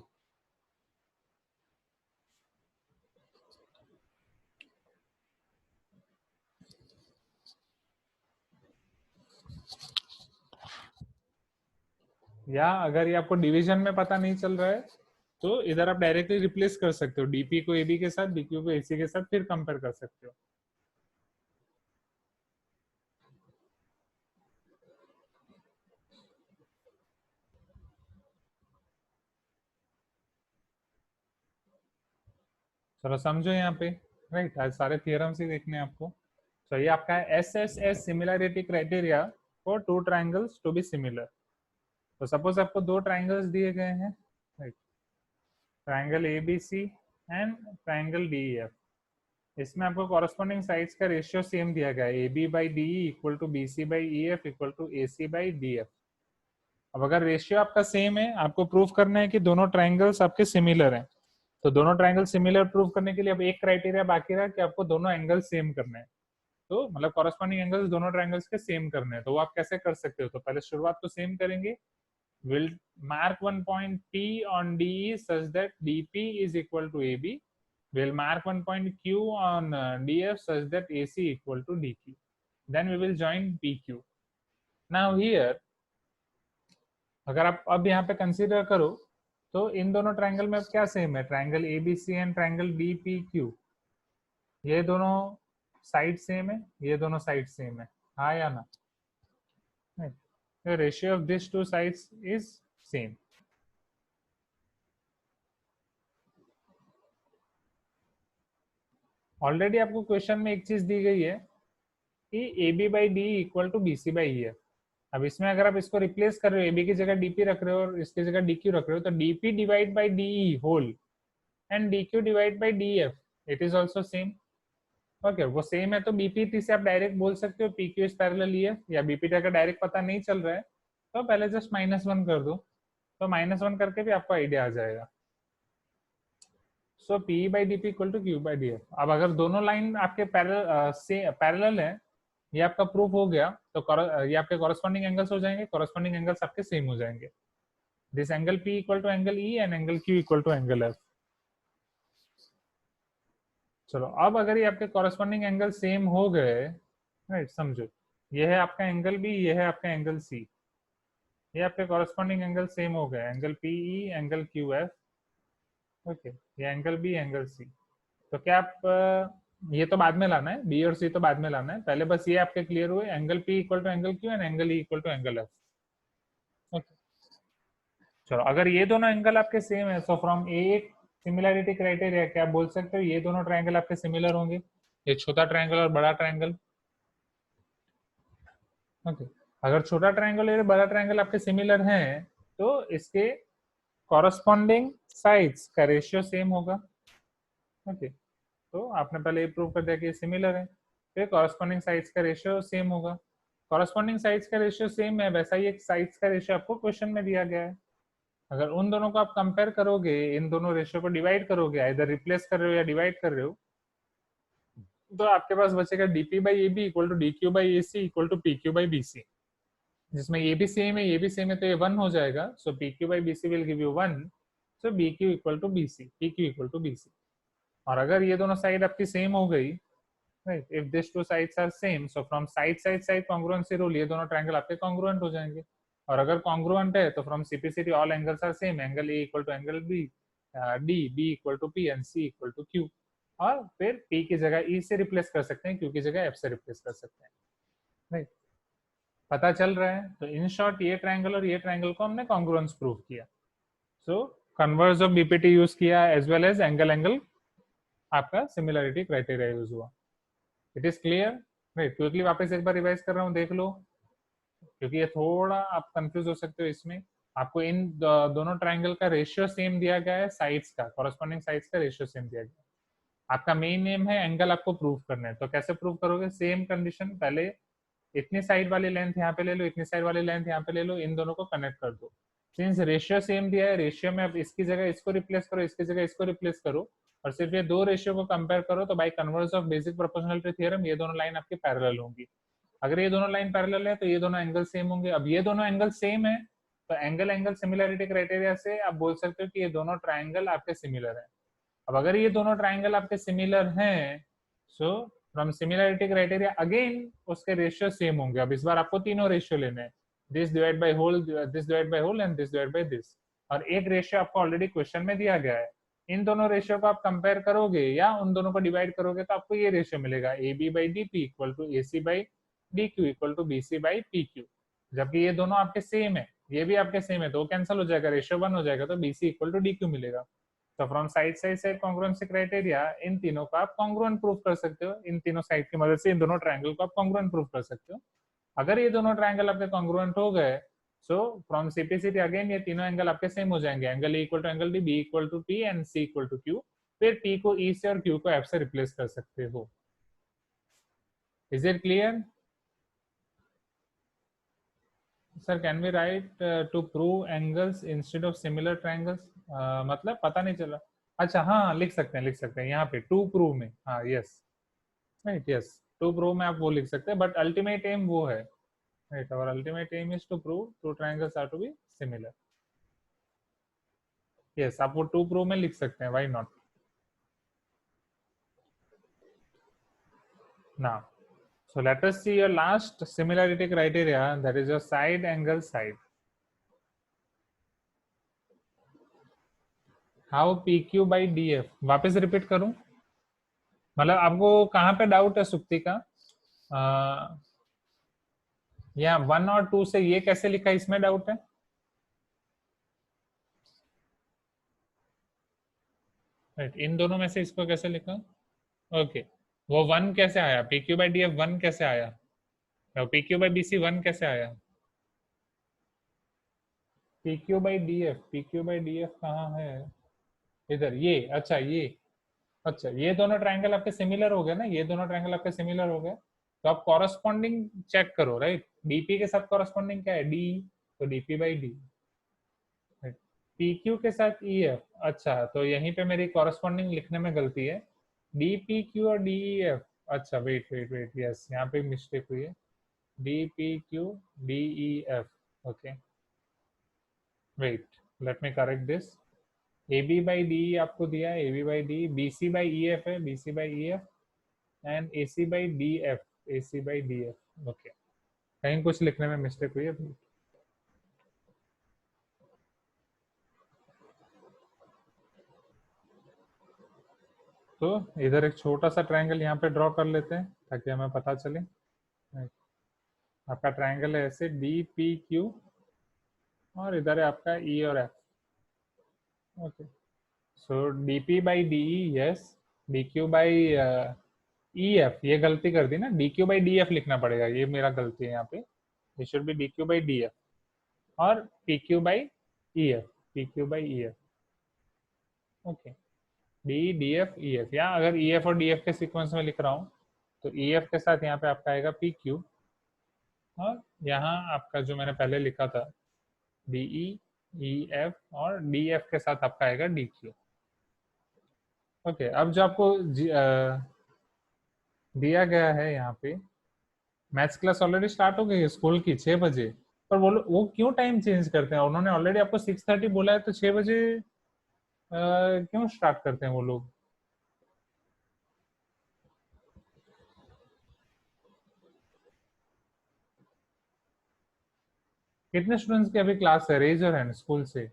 या अगर ये आपको डिवीजन में पता नहीं चल रहा है तो इधर आप डायरेक्टली रिप्लेस कर सकते हो, डीपी को एबी के साथ, डीक्यू को एसी के साथ, फिर कंपेयर कर सकते हो। चलो समझो यहाँ पे, राइट। आज सारे थियरम्स ही देखने हैं आपको। तो ये आपका है SSS similarity criteria for two triangles to be similar. तो सपोज आपको दो ट्राइंगल्स दिए गए हैं, right, triangle ABC and triangle DEF. इसमें आपको कॉरस्पॉन्डिंग साइड्स का रेशियो सेम दिया गया है, A B by D equal to B C by E F equal to A C by D F. अब अगर रेशियो आपका सेम है, आपको प्रूव करना है कि दोनों ट्राइंगल्स आपके सिमिलर हैं। तो दोनों ट्राइंगल सिमिलर प्रूव करने के लिए अब एक क्राइटेरिया बाकी रहा कि आपको दोनों एंगल सेम करने हैं। तो मतलब कॉरस्पॉन्डिंग एंगल्स दोनों ट्राइंगल्स के सेम करने हैं। तो वो आप कैसे कर सकते हो? तो पहले शुरुआत तो सेम करेंगे। Will mark one point P on DE such that DP is equal to AB. We'll mark one point Q on DF such that AC equal to DQ. Then we will join PQ. Now here, अगर आप अब यहाँ पे consider करो तो इन दोनों triangle में अब क्या सेम है? Triangle ABC and triangle DPQ, ये दोनों साइड सेम है, ये दोनों साइड सेम है, हाँ या ना? The ratio of these two sides is same. Already आपको क्वेश्चन में एक चीज दी गई है कि A B by D equal to B C by E F. अब इसमें अगर आप इसको रिप्लेस कर रहे हो, ए बी की जगह डीपी रख रहे हो और इसकी जगह डी क्यू रख रहे हो, तो DP divide by DE whole and D Q divide by D F, it is also same. Okay, वो सेम है तो बीपी टी से आप डायरेक्ट बोल सकते हो P Q is parallel E F, या बीपी टी अगर डायरेक्ट पता नहीं चल रहा है तो पहले जस्ट -1 कर दो, तो -1 करके भी आपको आइडिया आ जाएगा। So P by D P equal to Q by D F. अब अगर दोनों लाइन आपके पैरेलल है, ये आपका प्रूफ हो गया, तो ये आपके कॉरस्पॉन्डिंग एंगल्स हो जाएंगे, कॉरस्पॉन्डिंग एंगल्स आपके सेम हो जाएंगे। This angle P equal to angle E and angle Q equal to angle F. चलो अब अगर ये आपके कॉरस्पॉन्डिंग एंगल सेम हो गए, राइट, समझो ये है आपका एंगल बी, ये है आपका एंगल सी, ये आपके कॉरस्पॉन्डिंग एंगल सेम हो गए, angle P E angle Q F. Okay, ये एंगल बी एंगल सी। तो क्या आप ये तो बाद में लाना है, बी और सी तो बाद में लाना है, पहले बस ये आपके क्लियर हुए, angle P equal to angle Q and angle E equal to angle F. Okay, चलो अगर ये दोनों एंगल आपके सेम है, so from a similarity criteria क्या आप बोल सकते हो ये दोनों ट्रायंगल आपके सिमिलर होंगे, ये छोटा ट्रायंगल और बड़ा ट्रायंगल। ओके, अगर छोटा ट्रायंगल और बड़ा ट्रायंगल आपके सिमिलर हैं तो इसके कॉरस्पॉन्डिंग साइड्स का रेशियो सेम होगा। ओके, तो आपने पहले ये प्रूव कर दिया कि सिमिलर है, फिर कॉरस्पॉन्डिंग साइड्स का रेशियो सेम होगा। कॉरस्पॉन्डिंग साइड्स का रेशियो सेम है, वैसा ही एक साइड्स का रेशियो आपको क्वेश्चन में दिया गया है। अगर उन दोनों को आप कंपेयर करोगे, इन दोनों रेशियो को डिवाइड करोगे, इधर रिप्लेस कर रहे हो या डिवाइड कर रहे हो, तो आपके पास बचेगा DP by A B equal to D Q by A C equal to P Q by B C, जिसमें ये भी सेम है ये भी सेम है, तो ये 1 हो जाएगा। So P Q by B C will give you 1, so B Q equal to B C, P Q equal to B C. और अगर ये दोनों साइड आपकी सेम हो गई, right, if this two sides are same, so from side side side congruency rule ये दोनों triangle आपके कॉन्ग्रुएंट हो जाएंगे। और अगर कॉन्ग्रुएंट है तो from CPCT all angles are same, angle A equal to angle B, D B equal to P and C equal to Q. और फिर पी की जगह ई से रिप्लेस कर सकते हैं, क्यू की जगह एफ से रिप्लेस कर सकते हैं, राइट। पता चल रहा है? तो इन शॉर्ट ये ट्रायंगल और ये ट्रायंगल को हमने कॉन्ग्रुएंस प्रूव किया। So converse of BPT use किया as well as angle angle आपका सिमिलरिटी क्राइटेरिया यूज हुआ। It is clear? Right, quickly वापस एक बार रिवाइज कर रहा हूँ, देख लो, क्योंकि ये थोड़ा आप कंफ्यूज हो सकते हो इसमें। आपको इन दोनों ट्रायंगल का रेशियो सेम दिया गया है, साइड्स का कॉरस्पॉन्डिंग साइड्स का रेशियो सेम दिया गया है। आपका मेन नेम है एंगल आपको प्रूव करना है, तो कैसे प्रूव करोगे? सेम कंडीशन, पहले इतनी साइड वाली लेंथ यहाँ पे ले लो, इतनी साइड वाली लेंथ यहाँ पे ले लो, इन दोनों को कनेक्ट कर दो। सिंस रेशियो सेम दिया है, रेशियो में अब इसकी जगह इसको रिप्लेस करो, इसकी जगह इसको रिप्लेस करो, और सिर्फ ये दो रेशियो को कंपेयर करो, तो by converse of basic proportionality theorem ये दोनों लाइन आपकी पैरेलल होंगी। अगर ये दोनों लाइन पैरेलल है तो ये दोनों एंगल सेम होंगे। अब ये दोनों एंगल सेम है तो एंगल एंगल सिमिलरिटी क्राइटेरिया से आप बोल सकते हो कि ये दोनों ट्राइंगल आपके सिमिलर है। अब अगर ये दोनों ट्राइंगल आपके सिमिलर हैं, so from similarity criteria again उसके रेशियो सेम होंगे। अब इस बार आपको तीनों रेशियो लेने हैं, this divide by whole, this divide by whole and this divide by this. और एक रेशियो आपको ऑलरेडी क्वेश्चन में दिया गया है, इन दोनों रेशियो को आप कंपेयर करोगे या उन दोनों को डिवाइड करोगे तो आपको ये रेशियो मिलेगा, A B by D P equal to A C by D Q equal to B C by P Q. जबकि ये दोनों आपके सेम है, ये भी आपके सेम है, तो कैंसिल हो जाएगा, रेशियो 1 हो जाएगा, तो B C equal to D Q मिलेगा। तो from side side side congruency criteria इन तीनों को आप कॉन्ग्रुएंट प्रूव कर सकते हो, इन तीनों साइड की मदद से इन दोनों ट्रायंगल को आप कॉन्ग्रुएंट प्रूव कर सकते हो। अगर ये दोनों ट्रायंगल आपके कॉन्ग्रुएंट हो गए, सो फ्रॉम सीपीसीटी अगेन ये तीनों एंगल आपके सेम हो जाएंगे, angle A equal to angle D, B equal to P and C equal to Q. फिर पी को ई से और क्यू को एफ से रिप्लेस कर सकते हो। Is it clear? Sir can we write to prove angles instead of similar triangles? मतलब पता नहीं चला। अच्छा हाँ, लिख सकते हैं, लिख सकते हैं यहाँ पे टू प्रूव में, हाँ yes, right yes, to prove में आप वो लिख सकते हैं, बट अल्टीमेट एम वो है, राइट, और ultimate aim is to prove two triangles are to be similar. Yes, आप वो टू प्रूव में लिख सकते हैं, why not. Now so let us see your last similarity criteria, that is your side angle side. how pq by df, वापस repeat करूं? मतलब आपको कहाँ पे डाउट है सुक्ति का? या 1 और 2 से ये कैसे लिखा, इसमें डाउट है? राइट, इन दोनों में से इसको कैसे लिखा? ओके, वो 1 कैसे आया? P Q by D F 1 कैसे आया? P Q by B C 1 कैसे आया? P Q by D F, P Q by D F कहाँ है? इधर, ये, अच्छा ये, अच्छा ये दोनों ट्रायंगल आपके सिमिलर हो गए ना, ये दोनों ट्रायंगल आपके सिमिलर हो गए, तो आप कॉरस्पॉन्डिंग चेक करो, राइट। डीपी के साथ कॉरस्पॉन्डिंग क्या है? डी, तो DP by D. P Q के साथ ई एफ, अच्छा तो यहीं पे मेरी कॉरस्पॉन्डिंग लिखने में गलती है, डी पी क्यू और डी ई एफ। अच्छा वेट वेट वेट, यस यहाँ पे मिस्टेक हुई है, D P Q D E F, okay wait, let me correct this. A B by D आपको दिया है, A B by D, B C by E F है, B C by E F, and A C by D F, A C by D F, okay, कहीं कुछ लिखने में mistake हुई है। तो इधर एक छोटा सा ट्रायंगल यहाँ पे ड्रॉ कर लेते हैं ताकि हमें पता चले। आपका ट्रायंगल है ऐसे डी पी क्यू, और इधर है आपका ई और F, okay. So DP by DE, yes. DQ by E F, ये गलती कर दी ना, डीक्यू बाई डी एफ लिखना पड़ेगा, ये मेरा गलती है यहाँ पे। ये should be DQ by D F और PQ by E F, PQ by E F. Okay, D D F E F, या अगर ई एफ और डी एफ के सीक्वेंस में लिख रहा हूँ तो ई एफ के साथ यहाँ पे आपका आएगा पी क्यू, और यहाँ आपका जो मैंने पहले लिखा था डी ई ई एफ, और डी एफ के साथ आपका आएगा डी क्यू। ओके, अब जो आपको दिया गया है यहाँ पे, मैथ्स क्लास ऑलरेडी स्टार्ट हो गई है स्कूल की 6 बजे, पर वो क्यों टाइम चेंज करते हैं? उन्होंने ऑलरेडी आपको 6:30 बोला है, तो 6 बजे क्यों स्टार्ट करते हैं वो लोग? कितने स्टूडेंट्स की अभी क्लास है? रेज योर हैंड स्कूल से।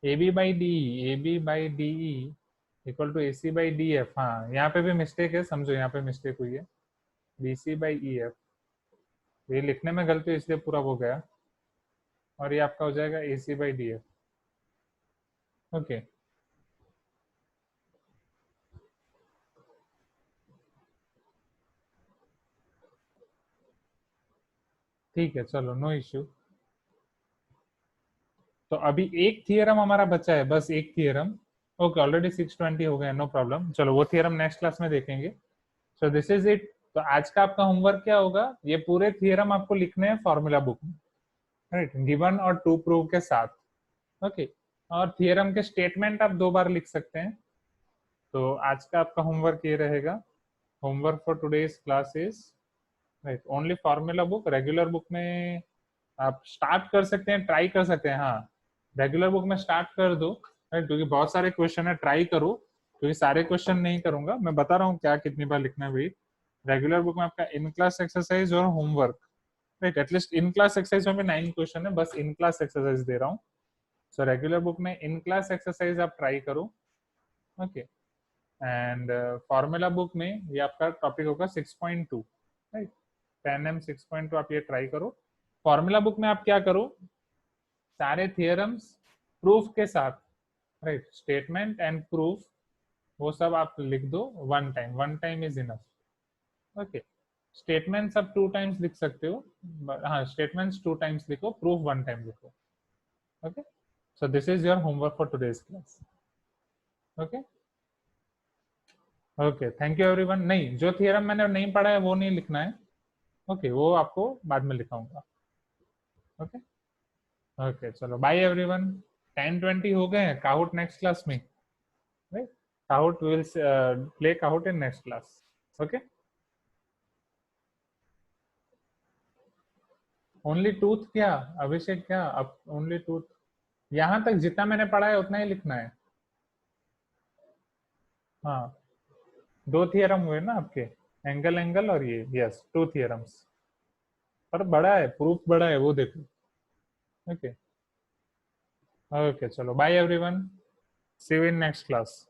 A B by D, A B by D equal to A C by D F. हाँ, यहाँ पे भी मिस्टेक है, समझो यहाँ पे मिस्टेक हुई है, B C by E F. ये लिखने में गलती है इसलिए पूरा हो गया, और ये आपका हो जाएगा ए C by D F. Okay, ठीक है, चलो, नो इश्यू। तो अभी एक थियरम हमारा बचा है, बस एक थियरम। ओके, ऑलरेडी 6:20 हो गए, नो प्रॉब्लम। चलो, वो थियरम नेक्स्ट क्लास में देखेंगे। So this is it. तो आज का आपका होमवर्क क्या होगा? ये पूरे थियरम आपको लिखने हैं फॉर्मूला बुक में, राइट, गिवन और टू प्रूव के साथ। ओके, और थियरम के स्टेटमेंट आप 2 बार लिख सकते हैं। तो आज का आपका होमवर्क ये रहेगा। Homework for today's class is, right, only formula book. Regular book में आप स्टार्ट कर सकते हैं, ट्राई कर सकते हैं। हाँ, रेगुलर बुक में स्टार्ट कर दो, राइट, क्योंकि बहुत सारे क्वेश्चन है, ट्राई करो, क्योंकि सारे क्वेश्चन नहीं करूंगा मैं, बता रहा हूँ क्या कितनी बार लिखना है भाई। रेगुलर बुक में आपका इन क्लास एक्सरसाइज और homework, right, at least in class exercise में भी 9 क्वेश्चन है, बस इन क्लास एक्सरसाइज दे रहा हूँ। सो रेगुलर बुक में इन क्लास एक्सरसाइज आप ट्राई करो। ओके, एंड फॉर्मूला बुक में ये आपका टॉपिक होगा 6.2, राइट, 10M 6.2, आप ये ट्राई करो। फॉर्मूला बुक में आप क्या करो, सारे थियरम्स प्रूफ के साथ, राइट, स्टेटमेंट एंड प्रूफ, वो सब आप लिख दो one time, one time is enough. Okay, statements आप 2 टाइम्स लिख सकते हो, हाँ, स्टेटमेंट्स 2 टाइम्स लिखो, प्रूफ 1 टाइम लिखो। Okay, so this is your homework for today's class. Okay, okay, thank you everyone. नहीं, जो थियरम मैंने नहीं पढ़ा है वो नहीं लिखना है। ओके, वो आपको बाद में लिखाऊंगा। ओके, ओके, चलो, बाय एवरीवन। 10:20 हो गए हैं। काहुट नेक्स्ट क्लास में, right, Kahoot will play Kahoot in next class. Okay, only tooth क्या? अभिषेक, क्या अब ओनली टूथ? यहाँ तक जितना मैंने पढ़ा है उतना ही लिखना है। हाँ, 2 थियरम हुए ना आपके, एंगल एंगल और ये, यस, 2 थियरम्स। पर बड़ा है, प्रूफ बड़ा है, वो देखो। ओके, ओके, चलो, bye everyone, see you in next class.